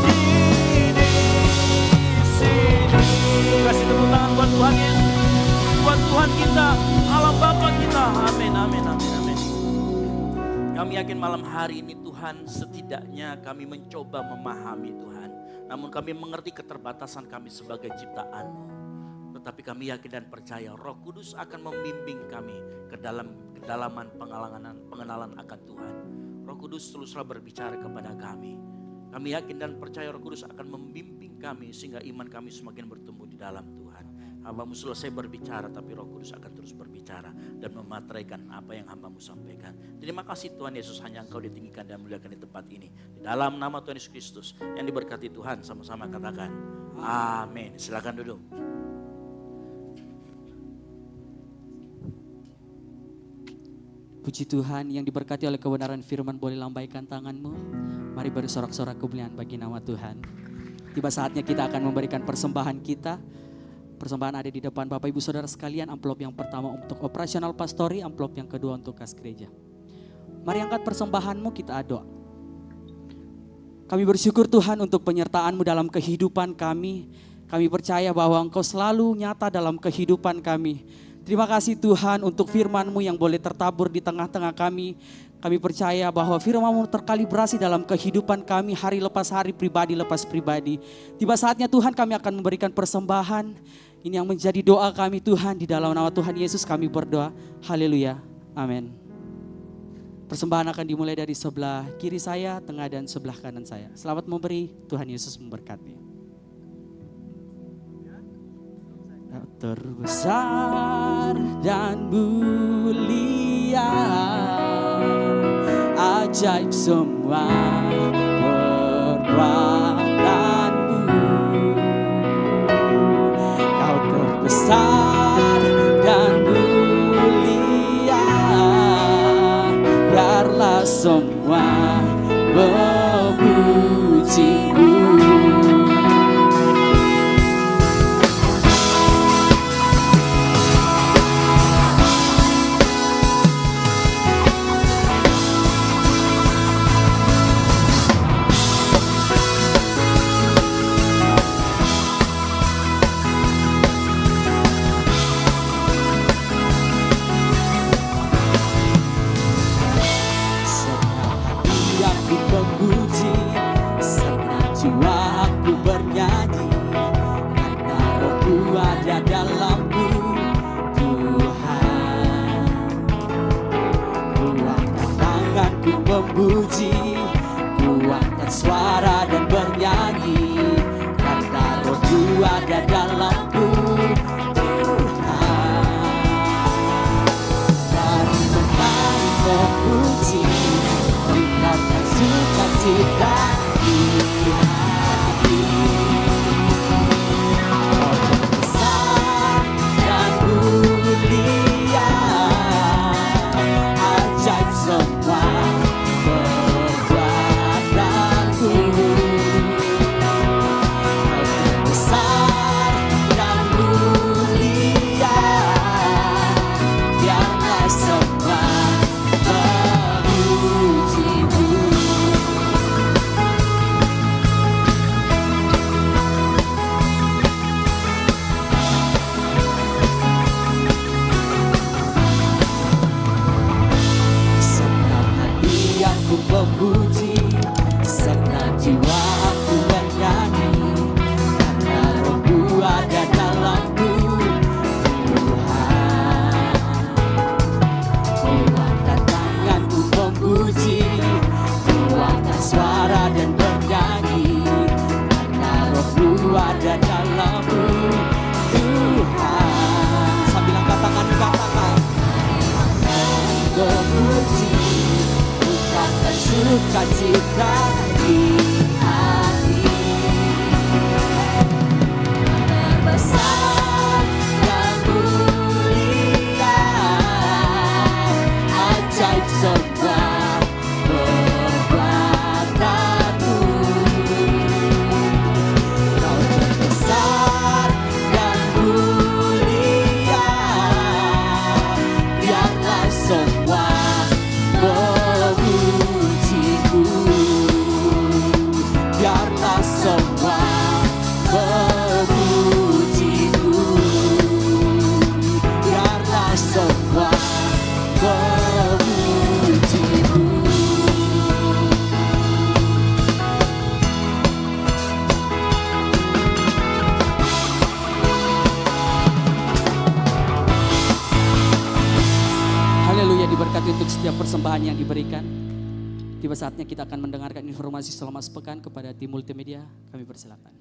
Speaker 6: di sini. Kasih tepuk tangan buat Tuhan Yesus, buat Tuhan kita, Allah Bapa kita. Amin, amin, amin, amin.
Speaker 7: Kami yakin malam hari ini Tuhan, setidaknya kami mencoba memahami Tuhan. Namun kami mengerti keterbatasan kami sebagai ciptaan-Mu. Tetapi kami yakin dan percaya Roh Kudus akan membimbing kami ke dalam kedalaman pengenalan akan Tuhan. Roh Kudus teruslah berbicara kepada kami. Kami yakin dan percaya Roh Kudus akan membimbing kami sehingga iman kami semakin bertumbuh di dalam Tuhan. Hamba-Mu selesai berbicara, tapi Roh Kudus akan terus berbicara dan memateraikan apa yang hamba-Mu sampaikan. Terima kasih Tuhan Yesus, hanya Engkau ditinggikan dan muliakan di tempat ini. Di dalam nama Tuhan Yesus Kristus yang diberkati Tuhan, sama-sama katakan amin. Silakan duduk.
Speaker 4: Puji Tuhan, yang diberkati oleh kebenaran firman, boleh lambaikan tanganmu. Mari bersorak-sorak kemuliaan bagi nama Tuhan. Tiba saatnya kita akan memberikan persembahan kita. Persembahan ada di depan Bapak Ibu Saudara sekalian. Amplop yang pertama untuk operasional pastori, amplop yang kedua untuk kas gereja. Mari angkat persembahanmu, kita doa. Kami bersyukur Tuhan untuk penyertaan-Mu dalam kehidupan kami. Kami percaya bahwa Engkau selalu nyata dalam kehidupan kami. Terima kasih Tuhan untuk firman-Mu yang boleh tertabur di tengah-tengah kami. Kami percaya bahwa firman-Mu terkalibrasi dalam kehidupan kami hari lepas hari, pribadi lepas pribadi. Tiba saatnya Tuhan kami akan memberikan persembahan. Ini yang menjadi doa kami Tuhan, di dalam nama Tuhan Yesus kami berdoa. Haleluya. Amin. Persembahan akan dimulai dari sebelah kiri saya, tengah dan sebelah kanan saya. Selamat memberi, Tuhan Yesus memberkati. Terbesar dan mulia, ajaib semua perbuatanmu. Kau terbesar dan mulia, biarlah semua memuji-Mu. Memuji, kuatkan suara dan bernyanyi, karena Roh-Mu ada dalamku, Tuhan. Mari memuji, tinggalkan sukacita di hati. Kau besar dan mulia, ajaib semua perbuatanmu. Kau besar dan mulia, biarlah semua memuji-Mu. ada dalam-Mu Tuhan. Sambil angkat tangan, memuji, ucapkan sukacita di hati. Besar dan mulia, ajaib semua perbuatan-Mu. Kau terbesar dan mulia, biarlah semua memuji-Mu. Biarlah semua memuji-Mu. Biarlah semua memuji-Mu. Haleluya, diberkati untuk setiap persembahan yang diberikan. Tiba saatnya kita akan mendengarkan informasi selama sepekan kepada tim multimedia. Kami persilakan.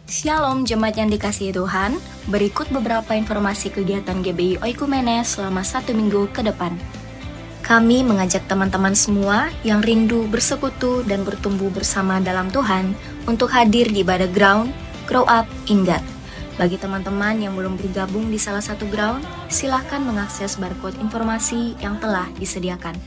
Speaker 3: Shalom jemaat yang dikasihi Tuhan, berikut beberapa informasi kegiatan GBI Oikumene selama 1 minggu ke depan. Kami mengajak teman-teman semua yang rindu bersekutu dan bertumbuh bersama dalam Tuhan untuk hadir di ibadah ground Grow Up in God. Bagi teman-teman yang belum bergabung di salah satu ground, silahkan mengakses barcode informasi yang telah disediakan.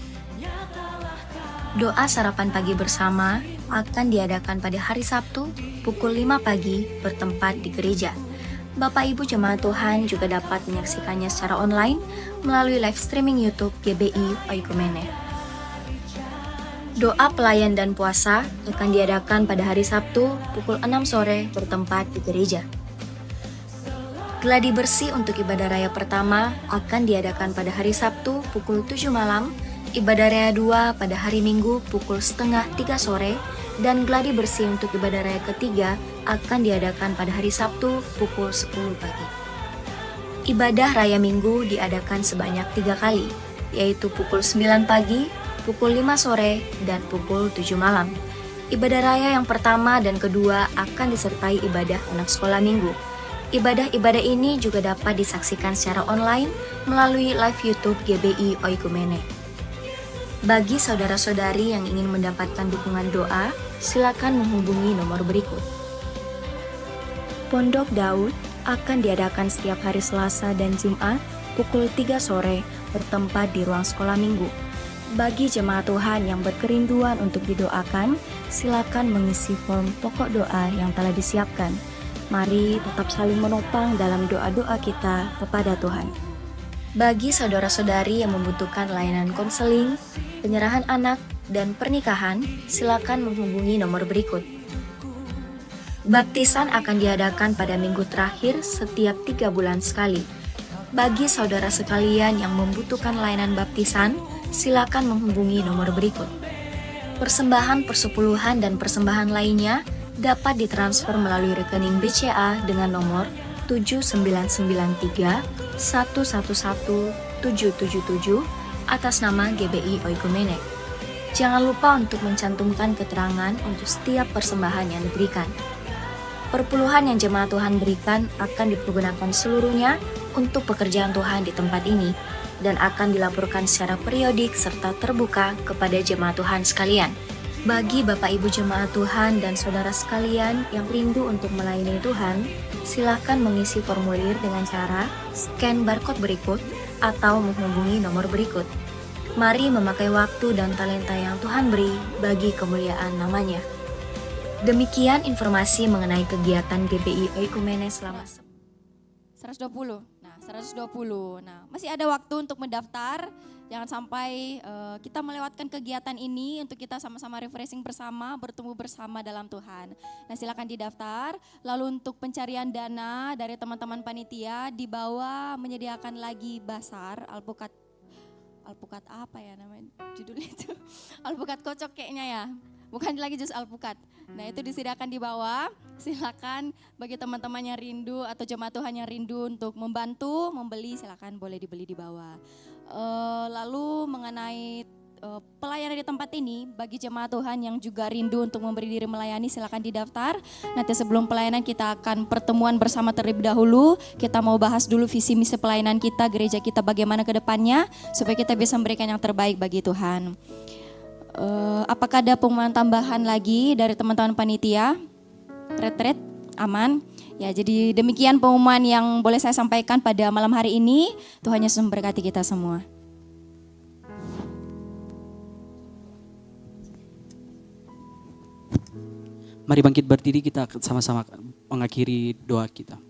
Speaker 3: Doa sarapan pagi bersama akan diadakan pada hari Sabtu pukul 5 pagi bertempat di gereja. Bapak Ibu jemaat Tuhan juga dapat menyaksikannya secara online melalui live streaming YouTube GBI Oikumene. Doa pelayan dan puasa akan diadakan pada hari Sabtu pukul 6 sore bertempat di gereja. Gladi bersih untuk ibadah raya pertama akan diadakan pada hari Sabtu pukul 7 malam, ibadah raya 2 pada hari Minggu pukul 2:30 sore, dan gladi bersih untuk ibadah raya ketiga akan diadakan pada hari Sabtu pukul 10 pagi. Ibadah raya Minggu diadakan sebanyak 3 kali, yaitu pukul 9 pagi, pukul 5 sore, dan pukul 7 malam. Ibadah raya yang pertama dan kedua akan disertai ibadah anak sekolah minggu. Ibadah-ibadah ini juga dapat disaksikan secara online melalui live YouTube GBI Oikumene. Bagi saudara-saudari yang ingin mendapatkan dukungan doa, silakan menghubungi nomor berikut. Pondok Daud akan diadakan setiap hari Selasa dan Jumat pukul 3 sore bertempat di ruang sekolah minggu. Bagi jemaat Tuhan yang berkerinduan untuk didoakan, silakan mengisi form pokok doa yang telah disiapkan. Mari tetap saling menopang dalam doa-doa kita kepada Tuhan. Bagi saudara-saudari yang membutuhkan layanan konseling, penyerahan anak, dan pernikahan, silakan menghubungi nomor berikut. Baptisan akan diadakan pada minggu terakhir setiap 3 bulan sekali. Bagi saudara sekalian yang membutuhkan layanan baptisan, silakan menghubungi nomor berikut. Persembahan persepuluhan dan persembahan lainnya dapat ditransfer melalui rekening BCA dengan nomor 7993 111 777 atas nama GBI Oikumene. Jangan lupa untuk mencantumkan keterangan untuk setiap persembahan yang diberikan. Perpuluhan yang jemaat Tuhan berikan akan dipergunakan seluruhnya untuk pekerjaan Tuhan di tempat ini dan akan dilaporkan secara periodik serta terbuka kepada jemaat Tuhan sekalian. Bagi Bapak Ibu jemaat Tuhan dan saudara sekalian yang rindu untuk melayani Tuhan, silakan mengisi formulir dengan cara scan barcode berikut atau menghubungi nomor berikut. Mari memakai waktu dan talenta yang Tuhan beri bagi kemuliaan namanya. Demikian informasi mengenai kegiatan GBI Oikumene selama
Speaker 8: 120. Nah, 120. Nah, masih ada waktu untuk mendaftar. Jangan sampai kita melewatkan kegiatan ini untuk kita sama-sama refreshing bersama, bertumbuh bersama dalam Tuhan. Nah, silakan didaftar. Lalu untuk pencarian dana dari teman-teman panitia, di bawah menyediakan lagi basar, alpukat apa ya namanya judulnya itu? Alpukat kocok kayaknya ya. Bukan lagi jus alpukat. Nah, itu disediakan di bawah. Silakan bagi teman-teman yang rindu atau jemaat Tuhan yang rindu untuk membantu, membeli, silakan boleh dibeli di bawah. Lalu mengenai pelayanan di tempat ini. Bagi jemaat Tuhan yang juga rindu untuk memberi diri melayani, silakan didaftar. Nanti sebelum pelayanan kita akan pertemuan bersama terlebih dahulu. Kita mau bahas dulu visi misi pelayanan kita, gereja kita bagaimana ke depannya, supaya kita bisa memberikan yang terbaik bagi Tuhan. Apakah ada pengumuman tambahan lagi dari teman-teman panitia? Retret, aman. Ya, jadi demikian pengumuman yang boleh saya sampaikan pada malam hari ini. Tuhan Yesus memberkati kita semua.
Speaker 4: Mari bangkit berdiri, kita sama-sama mengakhiri doa kita.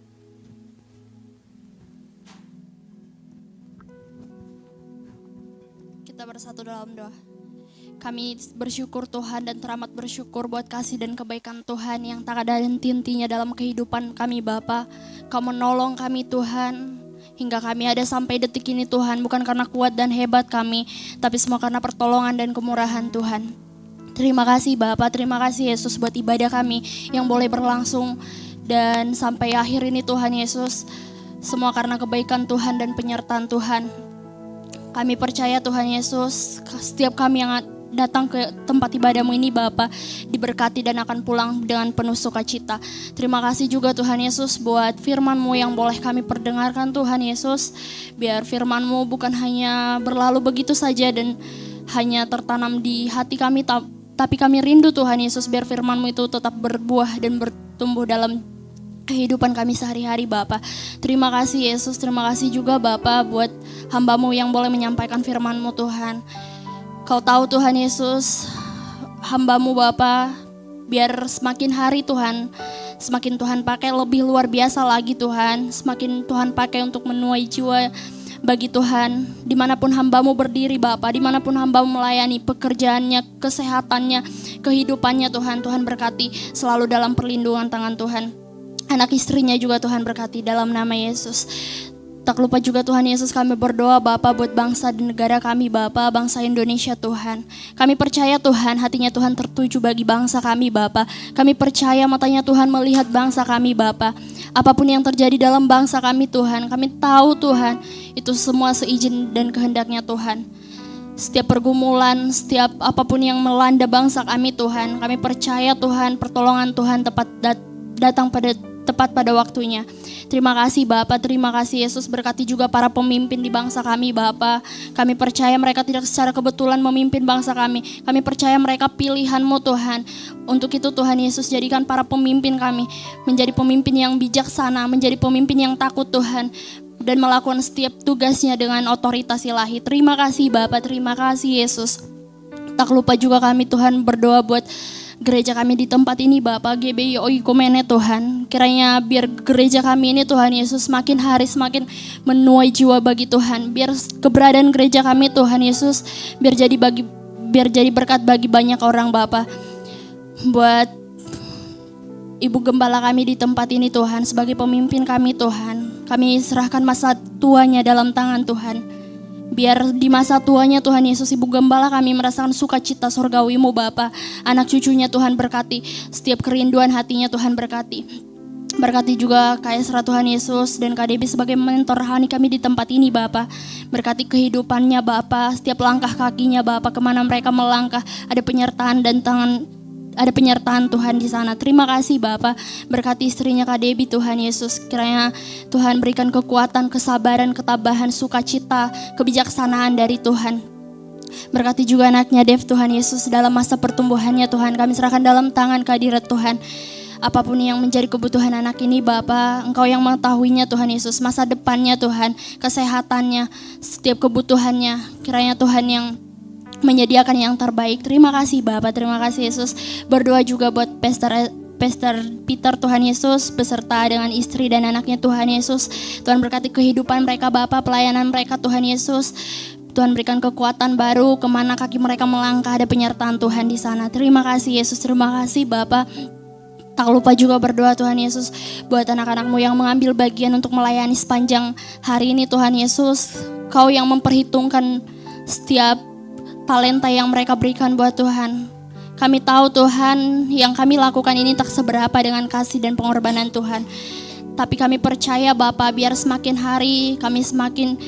Speaker 9: Kita bersatu dalam doa. Kami bersyukur Tuhan dan teramat bersyukur buat kasih dan kebaikan Tuhan yang tak ada henti-hentinya dalam kehidupan kami Bapa. Kau menolong kami Tuhan hingga kami ada sampai detik ini Tuhan, bukan karena kuat dan hebat kami, tapi semua karena pertolongan dan kemurahan Tuhan. Terima kasih Bapa, terima kasih Yesus buat ibadah kami yang boleh berlangsung dan sampai akhir ini Tuhan Yesus. Semua karena kebaikan Tuhan dan penyertaan Tuhan. Kami percaya Tuhan Yesus, setiap kami yang datang ke tempat ibadah-Mu ini Bapa diberkati dan akan pulang dengan penuh sukacita. Terima kasih juga Tuhan Yesus buat firman-Mu yang boleh kami perdengarkan Tuhan Yesus. Biar firman-Mu bukan hanya berlalu begitu saja dan hanya tertanam di hati kami, tapi kami rindu Tuhan Yesus biar firman-Mu itu tetap berbuah dan bertumbuh dalam kehidupan kami sehari-hari Bapa. Terima kasih Yesus, terima kasih juga Bapa buat hamba-Mu yang boleh menyampaikan firman-Mu Tuhan. Kau tahu Tuhan Yesus, hamba-Mu Bapa, biar semakin hari Tuhan, semakin Tuhan pakai lebih luar biasa lagi Tuhan, semakin Tuhan pakai untuk menuai jiwa bagi Tuhan, dimanapun hamba-Mu berdiri Bapa, dimanapun hamba-Mu melayani, pekerjaannya, kesehatannya, kehidupannya Tuhan, Tuhan berkati selalu dalam perlindungan tangan Tuhan. Anak istrinya juga Tuhan berkati dalam nama Yesus. Tak lupa juga Tuhan Yesus kami berdoa Bapa buat bangsa dan negara kami Bapa, bangsa Indonesia Tuhan. Kami percaya Tuhan hatinya Tuhan tertuju bagi bangsa kami Bapa. Kami percaya matanya Tuhan melihat bangsa kami Bapa. Apapun yang terjadi dalam bangsa kami Tuhan, kami tahu Tuhan itu semua seizin dan kehendaknya Tuhan. Setiap pergumulan, setiap apapun yang melanda bangsa kami Tuhan, kami percaya Tuhan pertolongan Tuhan datang tepat pada waktunya. Terima kasih Bapa, terima kasih Yesus, berkati juga para pemimpin di bangsa kami Bapa. Kami percaya mereka tidak secara kebetulan memimpin bangsa kami. Kami percaya mereka pilihan-Mu Tuhan. Untuk itu Tuhan Yesus jadikan para pemimpin kami menjadi pemimpin yang bijaksana, menjadi pemimpin yang takut Tuhan, dan melakukan setiap tugasnya dengan otoritas ilahi. Terima kasih Bapa, terima kasih Yesus. Tak lupa juga kami Tuhan berdoa buat gereja kami di tempat ini Bapa, GBI Oikumene Tuhan. Kiranya biar gereja kami ini Tuhan Yesus semakin hari semakin menuai jiwa bagi Tuhan. Biar keberadaan gereja kami Tuhan Yesus biar jadi berkat bagi banyak orang Bapa. Buat Ibu Gembala kami di tempat ini Tuhan, sebagai pemimpin kami Tuhan, kami serahkan masa tuanya dalam tangan Tuhan. Biar di masa tuanya Tuhan Yesus, Ibu Gembala kami merasakan sukacita surgawi-Mu Bapa. Anak cucunya Tuhan berkati, setiap kerinduan hatinya Tuhan berkati. Berkati juga Kak Esra Tuhan Yesus dan Kak Debbie sebagai mentor rohani kami di tempat ini Bapa. Berkati kehidupannya Bapa, setiap langkah kakinya Bapa, kemana mereka melangkah, ada penyertaan dan ada penyertaan Tuhan di sana. Terima kasih Bapa. Berkati istrinya Kak Debbie Tuhan Yesus. Kiranya Tuhan berikan kekuatan, kesabaran, ketabahan, sukacita, kebijaksanaan dari Tuhan. Berkati juga anaknya Dev Tuhan Yesus dalam masa pertumbuhannya Tuhan. Kami serahkan dalam tangan kehadirat Tuhan. Apapun yang menjadi kebutuhan anak ini Bapa, Engkau yang mengetahuinya Tuhan Yesus. Masa depannya Tuhan, kesehatannya, setiap kebutuhannya. Kiranya Tuhan yang menyediakan yang terbaik. Terima kasih Bapa, terima kasih Yesus. Berdoa juga buat Pastor Peter Tuhan Yesus beserta dengan istri dan anaknya Tuhan Yesus. Tuhan berkati kehidupan mereka Bapa, pelayanan mereka Tuhan Yesus. Tuhan berikan kekuatan baru, kemana kaki mereka melangkah ada penyertaan Tuhan di sana. Terima kasih Yesus, terima kasih Bapa. Tak lupa juga berdoa Tuhan Yesus buat anak-anak-Mu yang mengambil bagian untuk melayani sepanjang hari ini Tuhan Yesus. Kau yang memperhitungkan setiap talenta yang mereka berikan buat Tuhan. Kami tahu Tuhan yang kami lakukan ini tak seberapa dengan kasih dan pengorbanan Tuhan. Tapi kami percaya Bapa biar semakin hari kami semakin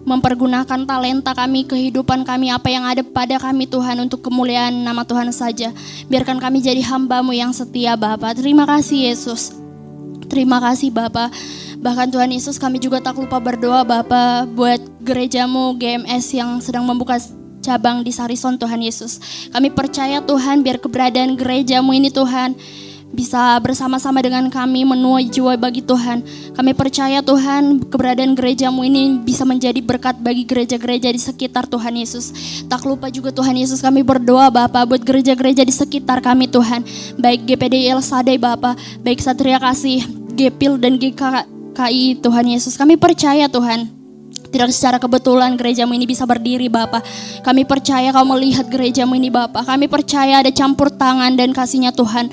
Speaker 9: mempergunakan talenta kami, kehidupan kami, apa yang ada pada kami Tuhan untuk kemuliaan nama Tuhan saja. Biarkan kami jadi hamba-Mu yang setia Bapa. Terima kasih Yesus. Terima kasih Bapa. Bahkan Tuhan Yesus kami juga tak lupa berdoa Bapa buat gereja-Mu GMS yang sedang membuka cabang di Sarison Tuhan Yesus. Kami percaya Tuhan biar keberadaan gereja-Mu ini Tuhan bisa bersama-sama dengan kami menuai jiwa bagi Tuhan. Kami percaya Tuhan keberadaan gereja-Mu ini bisa menjadi berkat bagi gereja-gereja di sekitar Tuhan Yesus. Tak lupa juga Tuhan Yesus kami berdoa Bapa buat gereja-gereja di sekitar kami Tuhan. Baik GPD El Sadai Bapa, baik Satria Kasih, GPIL dan GKI Tuhan Yesus. Kami percaya Tuhan tidak secara kebetulan gereja-Mu ini bisa berdiri Bapa. Kami percaya Kau melihat gereja-Mu ini Bapa. Kami percaya ada campur tangan dan kasih-Nya Tuhan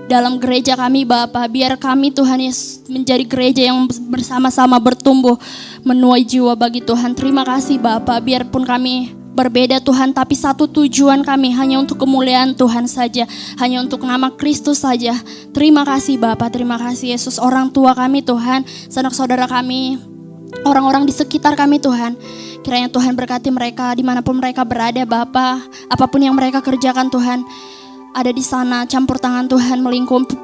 Speaker 9: dalam gereja kami Bapa. Biar kami Tuhan Yesus menjadi gereja yang bersama-sama bertumbuh menuai jiwa bagi Tuhan. Terima kasih Bapa. Biarpun kami berbeda Tuhan, tapi satu tujuan kami hanya untuk kemuliaan Tuhan saja, hanya untuk nama Kristus saja. Terima kasih Bapa. Terima kasih Yesus. Orang tua kami Tuhan, sanak saudara kami, orang-orang di sekitar kami Tuhan, kiranya Tuhan berkati mereka dimanapun mereka berada Bapa. Apapun yang mereka kerjakan Tuhan, ada di sana campur tangan Tuhan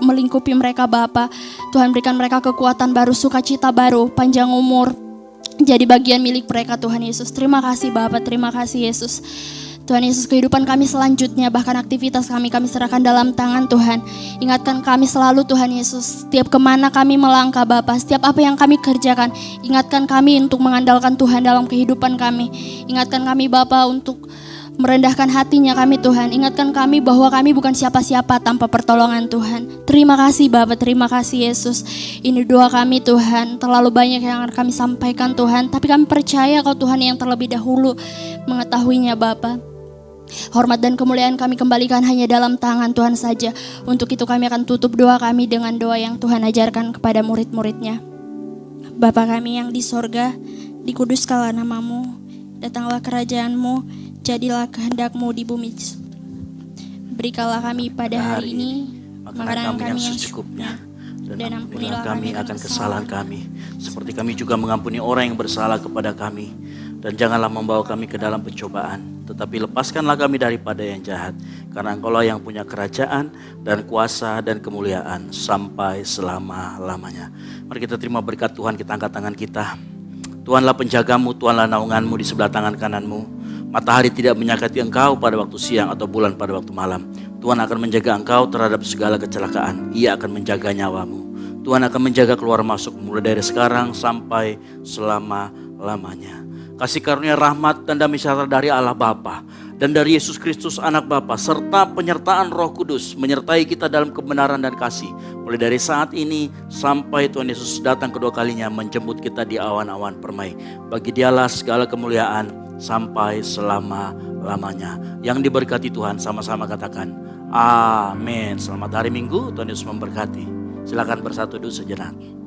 Speaker 9: melingkupi mereka Bapa. Tuhan berikan mereka kekuatan baru, sukacita baru, panjang umur jadi bagian milik mereka Tuhan Yesus. Terima kasih Bapa, terima kasih Yesus. Tuhan Yesus, kehidupan kami selanjutnya, bahkan aktivitas kami serahkan dalam tangan Tuhan. Ingatkan kami selalu Tuhan Yesus, setiap kemana kami melangkah Bapa, setiap apa yang kami kerjakan, ingatkan kami untuk mengandalkan Tuhan dalam kehidupan kami. Ingatkan kami Bapa untuk merendahkan hatinya kami Tuhan. Ingatkan kami bahwa kami bukan siapa-siapa tanpa pertolongan Tuhan. Terima kasih Bapa, terima kasih Yesus. Ini doa kami Tuhan, terlalu banyak yang kami sampaikan Tuhan, tapi kami percaya Kau Tuhan yang terlebih dahulu mengetahuinya Bapa. Hormat dan kemuliaan kami kembalikan hanya dalam tangan Tuhan saja. Untuk itu kami akan tutup doa kami dengan doa yang Tuhan ajarkan kepada murid-muridnya. Bapa kami yang di sorga, dikuduskanlah nama-Mu, datanglah kerajaan-Mu, jadilah kehendak-Mu di bumi. Berikanlah kami pada hari ini makanan kami yang secukupnya, dan ampunilah kami akan kesalahan kami, seperti kami juga mengampuni orang yang bersalah kepada kami. Dan janganlah membawa kami ke dalam pencobaan, tetapi lepaskanlah kami daripada yang jahat. Karena Engkau-lah yang punya kerajaan dan kuasa dan kemuliaan sampai selama-lamanya. Mari kita terima berkat Tuhan, kita angkat tangan kita. Tuhanlah penjagamu, Tuhanlah naunganmu di sebelah tangan kananmu. Matahari tidak menyakiti engkau pada waktu siang atau bulan pada waktu malam. Tuhan akan menjaga engkau terhadap segala kecelakaan. Ia akan menjaga nyawamu. Tuhan akan menjaga keluar masuk mulai dari sekarang sampai selama-lamanya. Kasih karunia rahmat dan damai sejahtera dari Allah Bapa dan dari Yesus Kristus anak Bapa serta penyertaan Roh Kudus menyertai kita dalam kebenaran dan kasih mulai dari saat ini sampai Tuhan Yesus datang kedua kalinya menjemput kita di awan-awan permai. Bagi Dialah segala kemuliaan sampai selama-lamanya. Yang diberkati Tuhan sama-sama katakan amin. Selamat hari Minggu, Tuhan Yesus memberkati. Silakan bersatu dulu sejenak.